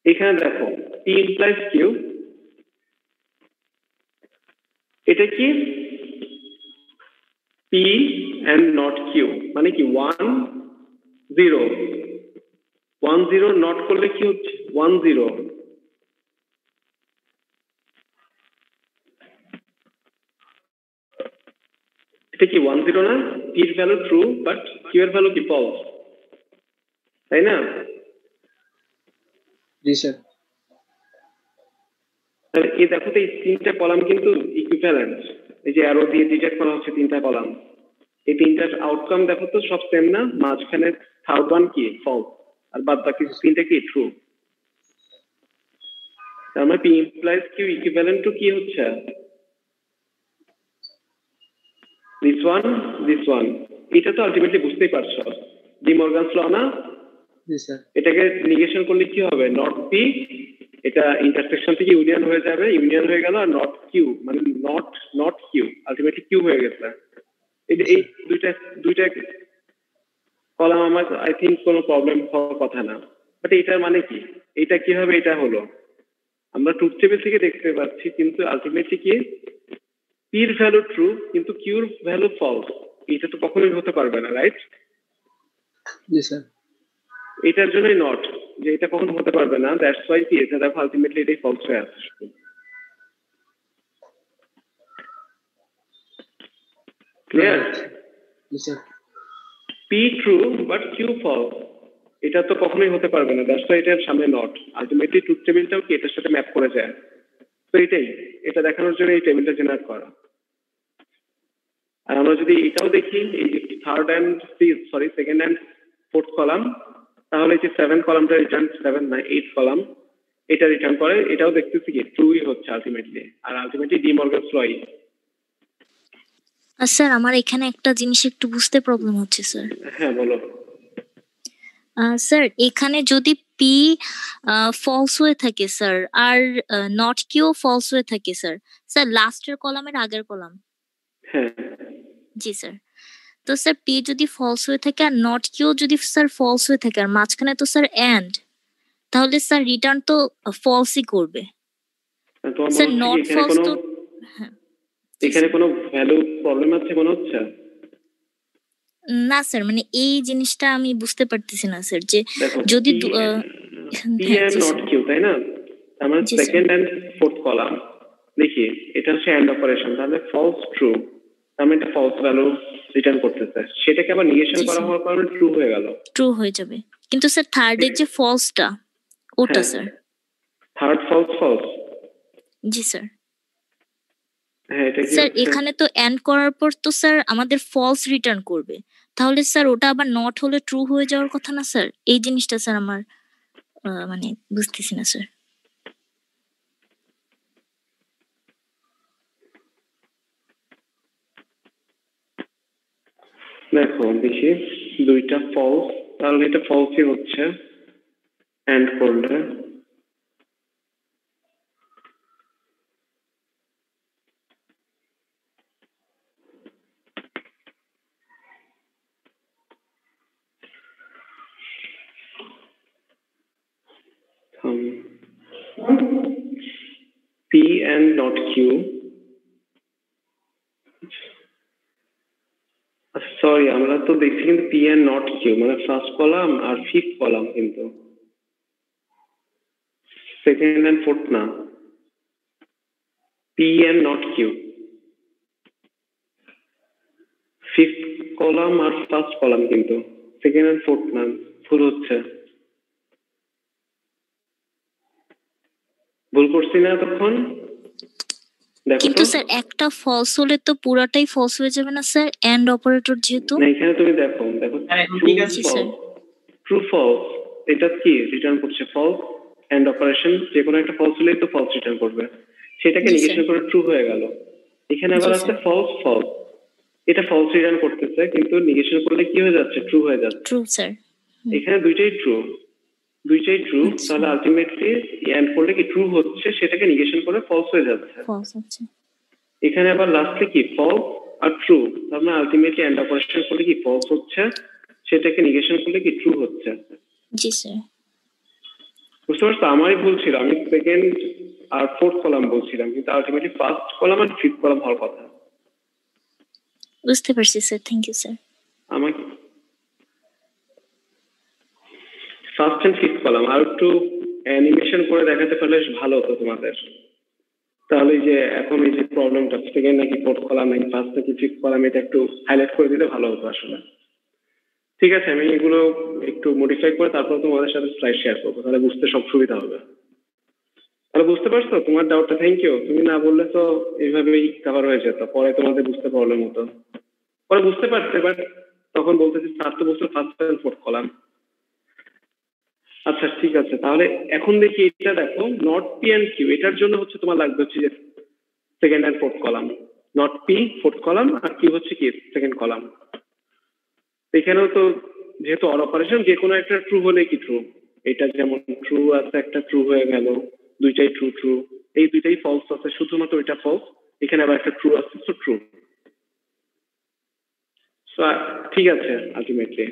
এখানে দেখো পি ইমপ্লাইজ কিউ, এটা কি পি এন্ড নট কিউ, মানে কি 1 0 1 0 নট করলে কি হচ্ছে 1 0, এটা কি 1 0 না? p এর ভ্যালু ট্রু বাট q এর ভ্যালু কি ফলস, তাই না? জি স্যার তাহলে এই দেখো তো এই তিনটা কলাম কিন্তু ইকুইভ্যালেন্ট, এই যে অ্যারো দিয়ে ডিটেক্ট করা হচ্ছে তিনটা কলাম, এই তিনটার আউটকাম দেখো তো সব সেম না? মাঝখানে থার্ড ওয়ান কি ফলস আর বাদ বাকি তিনটা কি ট্রু। তার মানে p implies q equivalent to কি হচ্ছে this one। এটা তো আলটিমেটলি বুঝতেই পারছো ডি মর্গানস ল না? জি স্যার এটাকে নিগেশন করলে কি হবে? নট পি, এটা ইন্টারসেকশন থেকে ইউনিয়ন হয়ে যাবে, ইউনিয়ন হয়ে গেল, আর নট কিউ মানে নট কিউ আলটিমেটলি কিউ হয়ে গেছে। এই দুইটা কলাম আমার আই থিঙ্ক কোনো প্রবলেম হওয়ার কথা না, বাট এটার মানে কি, এটা কিভাবে এটা হলো আমরা ট্রুথ টেবিল থেকে দেখতে পাচ্ছি, কিন্তু আলটিমেটলি কি পির ভ্যালু ট্রু কিন্তু কিউর ভ্যালু ফলস, এটা তো কখনোই হতে পারবে না, রাইট? জি স্যার এটার জন্যই নট, যে এটা কখনো হতে পারবে না, দ্যাটস ওয়াই পি এটা দেখো আলটিমেটলি এটাই ফলস হয়ে আছে। ক্লিয়ার? জি sir P true but Q false, এটা তো কখনোই হতে পারবে না, দ্যাটস ওয়াই এটার সামনে নট। আলটিমেটলি ট্রুথ টেবিলটাও কি এটার সাথে ম্যাপ করে যায়, তো এটাই এটা দেখানোর জন্য এই টেবিলটা জেনারেট করা। আর আমরা যদি এটাও দেখি, এই যে সেকেন্ড এন্ড ফোর্থ কলাম, তাহলে যে 7 কলামটা রিটার্ন 7 না 8 কলাম এটা রিটার্ন করে, এটাও দেখতেছি কি ট্রুই হচ্ছে আলটিমেটলি, আর আলটিমেটলি ডি মর্গানস ল। স্যার আমার এখানে একটা জিনিস একটু বুঝতে প্রবলেম হচ্ছে স্যার। হ্যাঁ বলো। স্যার এখানে যদি পি ফলস হয়ে থাকে স্যার, আর নট কিউ ফলস হয়ে থাকে স্যার, স্যার লাস্টের কলামের আগের কলাম। হ্যাঁ জি স্যার। তো স্যার পি যদি ফলস হয়ে থাকে আর নট কিউ যদি স্যার ফলস হয়ে থাকে আর মাঝখানে তো স্যার এন্ড, তাহলে স্যার রিটার্ন তো ফলসই করবে স্যার। নট ফলস তো এখানে কোনো ভ্যালু প্রবলেম আছে মনে হচ্ছে? না স্যার, মানে এই জিনিসটা আমি বুঝতে পারতেছি না স্যার, যে দেখো যদি পি হ্যাঁ, এন্ড জি নট স্যার। কিউ, তাই না? তার মানে জি sir. Second and fourth column, দেখি এটা হচ্ছে এন্ড অপারেশন, তাহলে ফলস ট্রু, তার মানে এটা ফলস ভ্যালু রিটার্ন করতেছে, সেটাকে আবার নিগেশন জি করা স্যার। হওয়ার কারণে ট্রু হয়ে গেল। ট্রু হয়ে যাবে, কিন্তু স্যার থার্ডের যে ফলসটা ওটা হ্যাঁ, স্যার। Third false false. জি স্যার। হ্যাঁ, এটা কি স্যার হচ্ছে? এখানে তো এন্ড করার পর তো স্যার আমাদের ফলস রিটার্ন করবে, তাহলে স্যার ওটা আবার নট হলে ট্রু হয়ে যাওয়ার কথা না স্যার? এই জিনিসটা স্যার আমার মানে বুঝতেছি না স্যার। দেখো দেখি, দুইটা ফলস, তাহলে এটা ফলসই হচ্ছে এন্ড করলে। P and not Q, sorry আমরা তো দেখছি কিন্তু পি এন্ড নট কিউ মানে ফার্স্ট কলাম আর ফিফথ কলাম, কিন্তু সেকেন্ড এন্ড ফোর্থ না। P and not Q, fifth column আর ফার্স্ট কলাম, কিন্তু সেকেন্ড এন্ড ফোর্থ না, ভুল হচ্ছে। ভুল করছি না এতক্ষণ? দেখো কিন্তু তো, স্যার একটা ফলস হলে তো পুরাটাই ফলস হয়ে যাবে না স্যার, এন্ড অপারেটর যেহেতু? না এখানে তুমি দেখো, দেখো ঠিক আছে জি স্যার। ট্রু ফলস, এটা কি রিটার্ন করছে? ফলস এন্ড অপারেশন, যে কোনো একটা ফলস হলেই তো ফলস রিটার্ন করবে, সেটাকে জি নিগেশন স্যার। করে ট্রু হয়ে গেল। এখানে আবার জি আছে স্যার। ফলস ফলস, এটা ফলস রিটার্ন করতেছে কিন্তু নিগেশন করলে কি হয়ে যাচ্ছে? ট্রু হয়ে যাচ্ছে। True sir. এখানে দুইটাই ট্রু, দুইটাই ট্রু, আচ্ছা। তাহলে আলটিমেটলি এন্ড করলে কি ট্রু হচ্ছে, সেটাকে নিগেশন করে ফলস হয়ে যাচ্ছে। ফলস হচ্ছে। এখানে আবার লাস্টে কি ফলস আর ট্রু, তার মানে আলটিমেটলি এন্ড অপারেশন করলে কি ফলস হচ্ছে, সেটাকে নিগেশন করলে কি ট্রু হচ্ছে। জি স্যার। বুঝতে পারছো? আমারই ভুল ছিল, আমি সেকেন্ড আর ফোর্থ কলাম বলছিলাম, কিন্তু আলটিমেটলি ফার্স্ট কলাম আর ফিফথ কলাম হওয়ার কথা। বুঝতে পারছি স্যার, থ্যাংক ইউ স্যার। আমাকে ফার্স্ট এন্ড ফিফথ কলাম আর একটু অ্যানিমেশন করে দেখাতে পারলে ভালো হতো তোমাদের, তাহলে এই যে এখন এই যে প্রবলেমটা সেকেন্ড নাকি ফোর্থ কলাম নাকি ফার্স্ট নাকি ফিফথ কলাম, এটা একটু হাইলাইট করে দিলে ভালো হতো আসলে। ঠিক আছে, আমি এগুলো একটু মডিফাই করে তারপর তোমাদের সাথে স্লাইড শেয়ার করবো, তাহলে বুঝতে সব সুবিধা হবে। তাহলে বুঝতে পারছো তোমার ডাউটটা? থ্যাংক ইউ, তুমি না বললে তো এইভাবেই কভার হয়ে যেত, পরে তোমাদের বুঝতে প্রবলেম হতো। পরে বুঝতে পারতে, বাট তখন বলতে যে স্যার তো বলছো ফার্স্ট এন্ড ফোর্থ কলাম। আচ্ছা ঠিক আছে, তাহলে এখন দেখি এটা দেখো, নট পি এন্ড কিউ, এটার জন্য হচ্ছে তোমার লাগবে হচ্ছে যে second and fourth column, not P fourth column আর কিউ হচ্ছে কি সেকেন্ড কলাম। এখানেও তো যেহেতু অর অপারেশন, যে কোনো একটা ট্রু হলে কি ট্রু, এটা যেমন ট্রু আছে, একটা ট্রু হয়ে গেল, দুইটাই ট্রু ট্রু, এই দুইটাই ফলস আছে, শুধুমাত্র এটা ফলস, এখানে আবার একটা ট্রু আছে, তো ট্রু। ঠিক আছে, আলটিমেটলি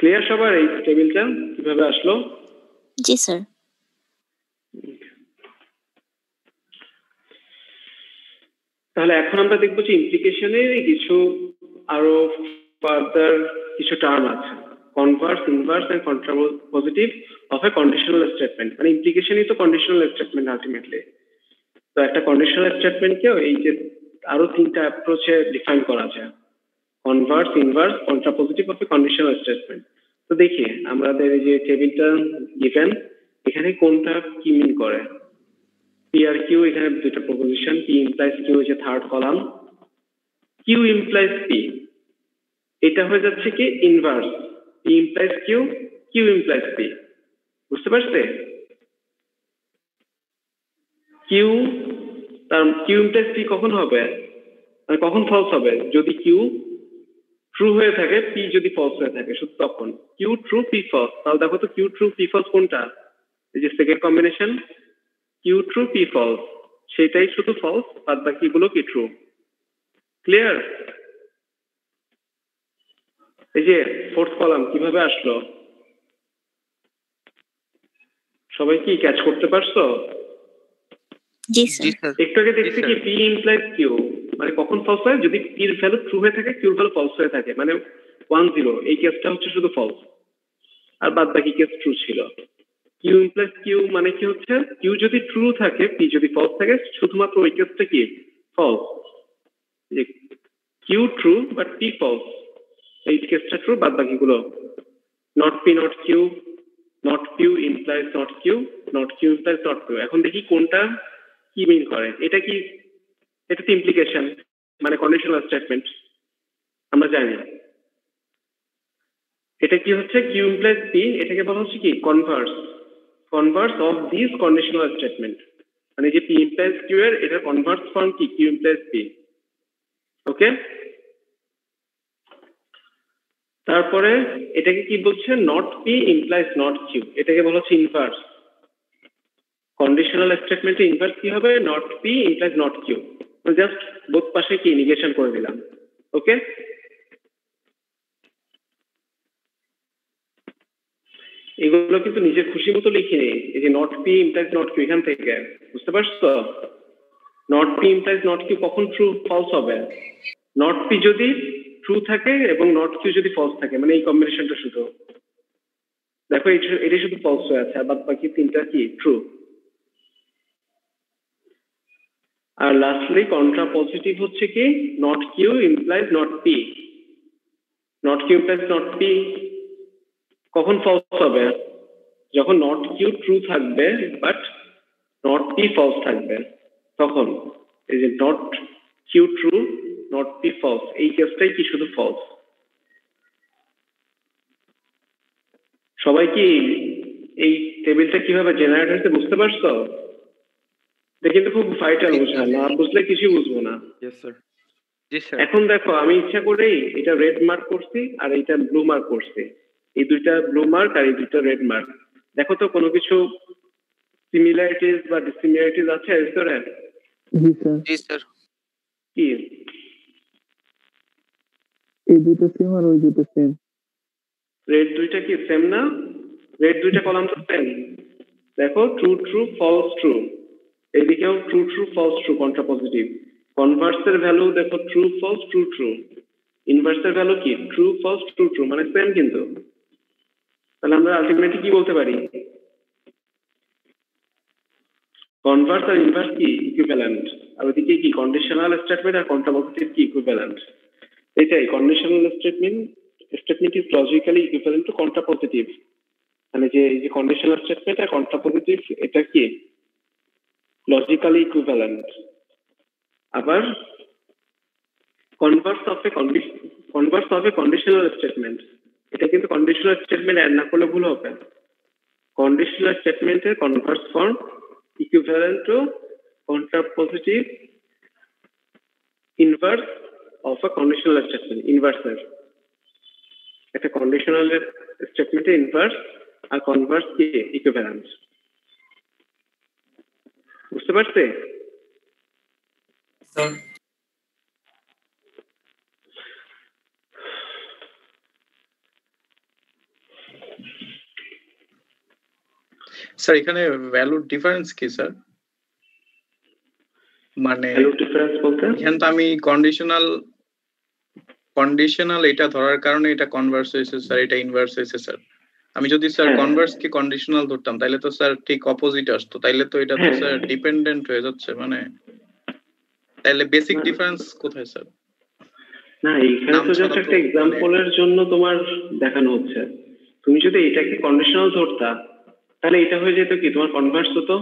ক্লিয়ার সবার এই টেবিলটা কিভাবে আসলো? জি স্যার। তাহলে এখন আমরা দেখবো যে ইমপ্লিকেশনের কিছু আরো ফার্দার কিছু টার্ম আছে, converse, inverse and contrapositive of a conditional statement. মানে ইমপ্লিকেশনই তো কন্ডিশনাল স্টেটমেন্ট আলটিমেটলি। তো একটা কন্ডিশনাল স্টেটমেন্টকেও এই যে আরো তিনটা অ্যাপ্রোচে ডিফাইন করা যায়, Converse, inverse, কন্ট্রাপোজিটিভ of a conditional statement. তো দেখি আমাদের এই যে টেবিলটা গিভেন, এখানে কোনটা কি মিন করে। পি আর কিউ, এখানে দুটো প্রপোজিশন, পি ইমপ্লাইজ কিউ হচ্ছে third column, Q implies P, এটা হয়ে যাচ্ছে কি inverse, P implies Q, Q implies P. বুঝতে পারছে? কিউ তার কিউ ইমপ্লাইজ পি কখন হবে, মানে কখন ফলস হবে? যদি কিউ ট্রু হয়ে থাকে, পি যদি ফলস হয়ে থাকে, শুধু তখন। কিউ ট্রু, পি ফলস, তাহলে দেখো তো কিউ ট্রু পি ফলস কোনটা? এই যে second combination, Q true P false, সেটাই শুধু ফলস, আর বাকিগুলো কি ট্রু। ক্লিয়ার? এই যে ফোর্থ কলাম কিভাবে আসলো, সবাই কি ক্যাচ করতে পারছো? জি জি স্যার। স্যার। একটু আগে দেখছি কি পি ইমপ্লাইজ কিউ, মানে কখন ফলস হয় যদি p এর ভ্যালু ট্রু হয়ে থাকে q এর ভ্যালু ফলস হয়ে থাকে মানে 1 0 এই কেসটা হচ্ছে শুধু ফলস আর বাদ বাকি কেস ট্রু ছিল q ইমপ্লাইজ q মানে কি হচ্ছে q যদি ট্রু থাকে p যদি ফলস থাকে শুধুমাত্র ওই কেসটা কি ফলস যে q true but p false এই কেসটা ট্রু বাদ বাকিগুলো not p not q not q implies not q not q implies not q এখন দেখি কোনটা কি মিন করে এটা কি এটা তো ইমপ্লিকেশন মানে কন্ডিশনাল স্টেটমেন্ট আমরা জানি এটা কি হচ্ছে q implies p এটাকে বলা হচ্ছে কি Converse of this conditional statement মানে যে p implies q এর এটা কনভার্স ফর্ম কি q implies p ওকে তারপরে এটাকে কি বলছে not p implies not q এটাকে বলা হচ্ছে ইনভার্স কন্ডিশনাল স্টেটমেন্টে ইনভার্স কি হবে not p implies not q just both পাশে কি নেগেশন করে দিলাম ওকে এগুলো কিন্তু নিজের খুশি মতো লিখিনি এই যে not p implies not q এখান থেকে বুঝতে পারছো not p implies not q কখন ট্রু ফলস হবে নট p যদি ট্রু থাকে এবং নট q যদি ফলস থাকে মানে এই কম্বিনেশনটা শুধু দেখো এটা শুধু ফলস হয়ে আছে আর বাদ বাকি তিনটা কি ট্রু আর লাস্টলি কন্ট্রা পজিটিভ হচ্ছে কি not q implies not p not q implies not p কখন ফলস হবে যখন নট q ট্রু থাকবে বাট নট p ফলস থাকবে তখন এই যে not q true not p false এই কেসটাই কি শুধু ফলস সবাই কি এই টেবিলটা কিভাবে জেনারেট হয়েছে বুঝতে পারছো এটা কিন্তু খুব ভাইটাল বুঝা না বুঝলে কিছু বুঝবো না ইয়েস স্যার জি স্যার এখন দেখো আমি ইচ্ছা করেই এটা রেড মার্ক করছি আর এটা ব্লু মার্ক করছি এই দুইটা ব্লু মার্ক আর এই দুইটা রেড মার্ক দেখো তো কোনো কিছু সিমিলারিটিস বা ডিসিমিলারিটিস আছে এর ভিতরে জি স্যার কি এই দুটো সেম আর ওই দুটো সেম রেড দুইটা কি সেম না রেড দুইটা কলাম তো সেম দেখো ট্রু ট্রু ফলস ট্রু এদিকেও true true false true contrapositive কনভার্সের ভ্যালু দেখো ট্রু ফলস ট্রু ট্রু ইনভার্সের ভ্যালু কি ট্রু ফলস ট্রু ট্রু মানে সেম কিন্তু তাহলে আমরা আলটিমেটলি কি বলতে পারি কনভার্স আর ইনভার্স কি ইকুইভ্যালেন্ট আর ওদিকে কি কন্ডিশনাল স্টেটমেন্ট আর কন্ট্রা পজিটিভ কি ইকুইভ্যালেন্ট এটাই conditional statement is logically equivalent to contrapositive মানে যে এই যে কন্ডিশনাল স্টেটমেন্ট আর কন্ট্রা পজিটিভ এটা কি লজিক্যালি ইকুইভ্যালেন্ট আবার Converse of a conditional statement এটা কিন্তু কন্ডিশনাল স্টেটমেন্ট অ্যাড না করলে ভুল হবে কন্ডিশনাল স্টেটমেন্টের converse form equivalent to contrapositive inverse of a conditional statement ইনভার্সের একটা কন্ডিশনাল স্টেটমেন্টের ইনভার্স আর কনভার্স কি ইকুইভ্যালেন্ট বুঝতে পারছে স্যার এখানে ভ্যালুর ডিফারেন্স কি স্যার মানে ভ্যালু ডিফারেন্স বলতে এখানে তো আমি কন্ডিশনাল এটা ধরার কারণে এটা কনভার্স হয়েছে স্যার এটা ইনভার্স হয়েছে স্যার আমি যদি স্যার কনভার্স কি কন্ডিশনাল ধরতাম তাহলে তো স্যার ঠিক অপোজিট আসতো তাইলে তো এটা তো স্যার ডিপেন্ডেন্ট হয়ে যাচ্ছে মানে তাহলে বেসিক ডিফারেন্স কোথায় স্যার না এখানে তো জাস্ট একটা এক্সাম্পলের জন্য তোমার দেখানো হচ্ছে তুমি যদি এটাকে কন্ডিশনাল ধরতা তাহলে এটা হয়ে যেত কি তোমার কনভার্স হতো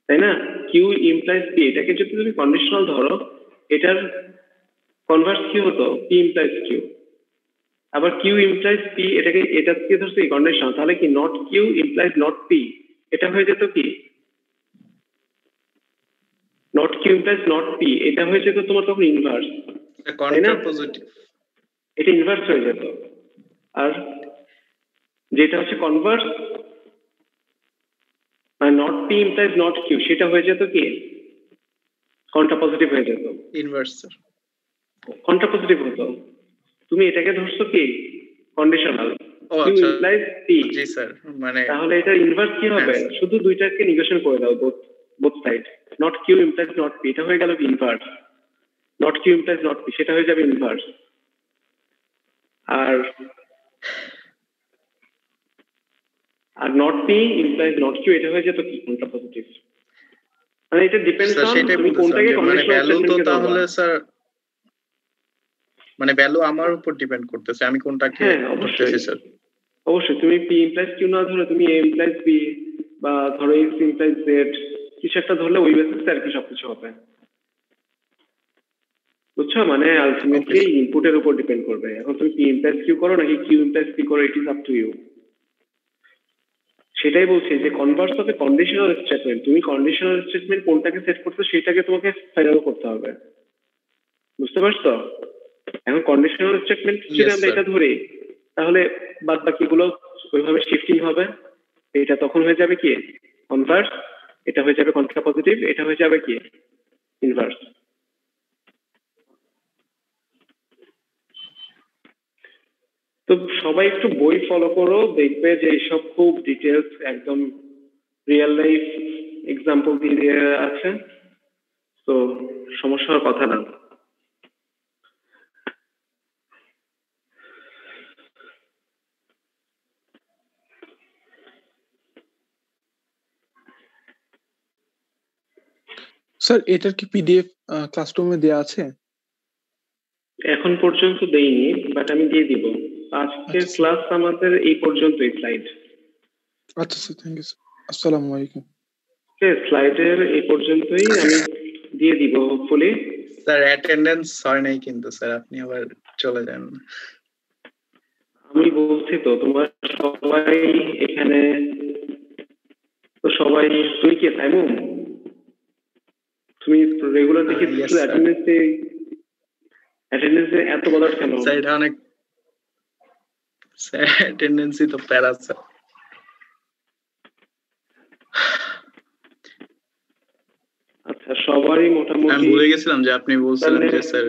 তাই না কিউ ইমপ্লাইজ পি এটাকে যদি তুমি কন্ডিশনাল ধরো এটার কনভার্স কি হতো পি ইমপ্লাইজ কিউ আবার কিউ ইমপ্লাইজ পি এটাকে এটা কি ধরছে কন্ডিশনাল তাহলে কি not Q implies not P এটা হয়ে যেত কি not Q implies not P এটা হয়ে যেত তোমার তখন ইনভার্স কন্ট্রাপোজিটিভ এটা ইনভার্স হয়ে যেত আর যেটা হচ্ছে কনভার্স মানে not P implies not Q সেটা হয়ে যেত কি কন্ট্রাপোজিটিভ হয়ে যেত ইনভার্স স্যার কন্ট্রাপোজিটিভ হতো তুমি এটাকে ধরছো কি কন্ডিশনাল ও আচ্ছা ইমপ্লাইজ পি জি স্যার মানে তাহলে এটা ইনভার্স কি হবে শুধু দুইটাকে নেগেশন করে দাও both side not Q implies not P এটা হয়ে গেল inverse not Q implies not P, সেটা হয়ে যাবে ইনভার্স। আর not P implies not Q, এটা হয়ে যেত কি কন্ট্রা পজিটিভ। মানে এটা ডিপেন্ডস অন তুমি কোনটাকে কন্ডিশনাল স্টেটমেন্টে দাও। তাহলে স্যার মানে ভ্যালু আমার উপর ডিপেন্ড করতেছে আমি কোনটাকে করতেছি স্যার। অবশ্যই তুমি পি ইমপ্লাইজ কিউ না ধরে তুমি এ ইমপ্লাইজ পি বা ধরো এক্স ইমপ্লাইজ জেড কিছু একটা ধরলে ওই বেসিসে আর কি সবকিছু হবে, বুঝছো? মানে আলটিমেটলি ইনপুটের উপর ডিপেন্ড করবে। এখন তুমি পি ইমপ্লাইজ কিউ করো নাকি কিউ ইমপ্লাইজ পি করো, it is up to you. সেটাই বলছি যে কনভার্স হবে কন্ডিশনাল স্টেটমেন্ট। তুমি কন্ডিশনাল স্টেটমেন্ট কোনটাকে সেট করছো সেটাকে তোমাকে ফাইনাল করতে হবে, বুঝতে পারছো? এখন কন্ডিশনাল স্টেটমেন্ট যদি আমরা এটা ধরি তাহলে বাদ বাকিগুলো ওইভাবে শিফটিং হবে। এটা তখন হয়ে যাবে কি কনভার্স, এটা হয়ে যাবে কন্ট্রা পজিটিভ, এটা হয়ে যাবে কি ইনভার্স। তো সবাই একটু বই ফলো করো, দেখবে যে এইসব খুব ডিটেলস একদম রিয়েল লাইফ এক্সাম্পল দিয়ে আছে, তো সমস্যার কথা না। স্যার এটার কি পিডিএফ ক্লাসরুমে দেয়া আছে? এখন পর্যন্ত দেইনি, বাট আমি দিয়ে দিব। আজকের ক্লাস আমাদের এই পর্যন্তই স্লাইড। আচ্ছা স্যার, থ্যাংক ইউ স্যার। আসসালামু আলাইকুম। স্লাইডের এই পর্যন্তই আমি দিয়ে দিব হোপফুলি। স্যার অ্যাটেন্ডেন্স হয় নাই কিন্তু স্যার, আপনি আবার চলে যান। আমি বলছি তো তোমার সবাই এখানে তো সবাই, তুই কি সাইমুম? তুমি রেগুলার দেখি অ্যাটেন্ডেন্সে এত বলার কেন? স্যার এটা অনেক স্যার অ্যাটেন্ডেন্সই তো প্যারা স্যার। আচ্ছা সবারই মোটামুটি আমি ভুলে গেছিলাম যে আপনি বলছিলেন যে স্যার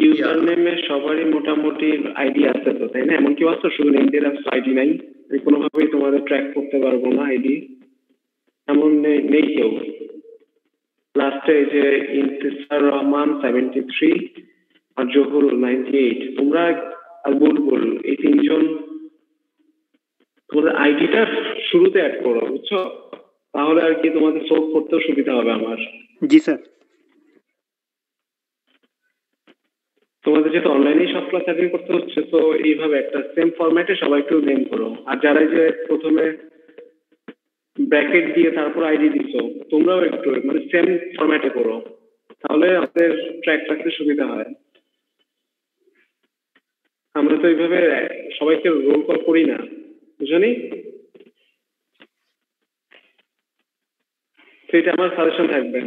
ইউজার নেমে সবারই মোটামুটি আইডি আছে তো, তাই না? এমন কেউ আছে শুধু নেম দিয়ে রাখছো আইডি নাই? আমি কোনোভাবেই তোমাদের ট্র্যাক করতে পারবো না আইডি, এমন নেই কেউ। লাস্টে যে ইনতিসার রহমান 73 আর জহুরুল 98, তোমরা আর বুলবুল, এই তিনজন তোমাদের আইডিটা শুরুতে অ্যাড করো, বুঝছো? তাহলে আর কি তোমাদের সলভ করতেও সুবিধা হবে আমার। জি স্যার। তোমাদের যেহেতু অনলাইনে সব ক্লাস অ্যাটেন্ড করতে হচ্ছে, তো এইভাবে একটা সেম ফরম্যাটে সবাই একটু নেম করো। আর যারা যে প্রথমে ব্র্যাকেট দিয়ে তারপর আইডি দিছো, তোমরাও একটু মানে সেম ফরম্যাটে করো, তাহলে আমাদের ট্র্যাক রাখতে সুবিধা হয়। আমরা তো এইভাবে সবাইকে রোল কল করি না, বুঝলি? সেটা আমার সাজেশন থাকবে।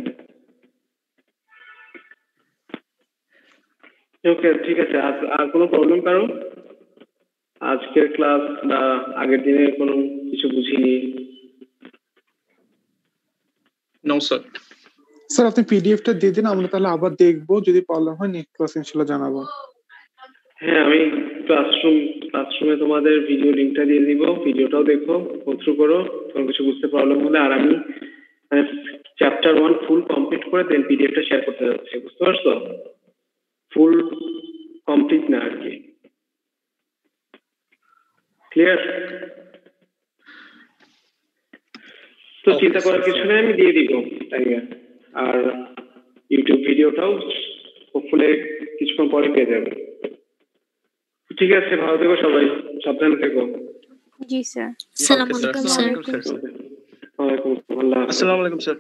ওকে ঠিক আছে। আর কোনো প্রবলেম কারো? আজকের ক্লাস বা আগের দিনের কোনো কিছু বুঝিনি? No sir. স্যার আপনি পিডিএফটা দিয়ে দিন, আমরা তাহলে আবার দেখবো, যদি প্রবলেম হয় নেক্সট ক্লাস ইনশাআল্লাহ জানাবো। হ্যাঁ আমি ক্লাসরুমে তোমাদের ভিডিও লিংকটা দিয়ে দিব, ভিডিওটাও দেখো, গো থ্রু করো, কোনো কিছু বুঝতে প্রবলেম হলে। আর আমি মানে চ্যাপ্টার 1 ফুল কমপ্লিট করে দেন পিডিএফটা শেয়ার করতে যাচ্ছি, বুঝতে পারছো? ফুল কমপ্লিট না আর কি। ক্লিয়ার? তো চিন্তা করার কিছু নেই, আমি দিয়ে দিব টাইমে। আর ইউটিউব ভিডিওটাও হোপফুলি কিছুক্ষণ পরে পেয়ে যাবে। ঠিক আছে, ভালো থেকো সবাই, সাবধানে থেকো। জি স্যার। আসসালামু আলাইকুম স্যার। ওয়ালাইকুম আসসালাম। আসসালামু আলাইকুম স্যার।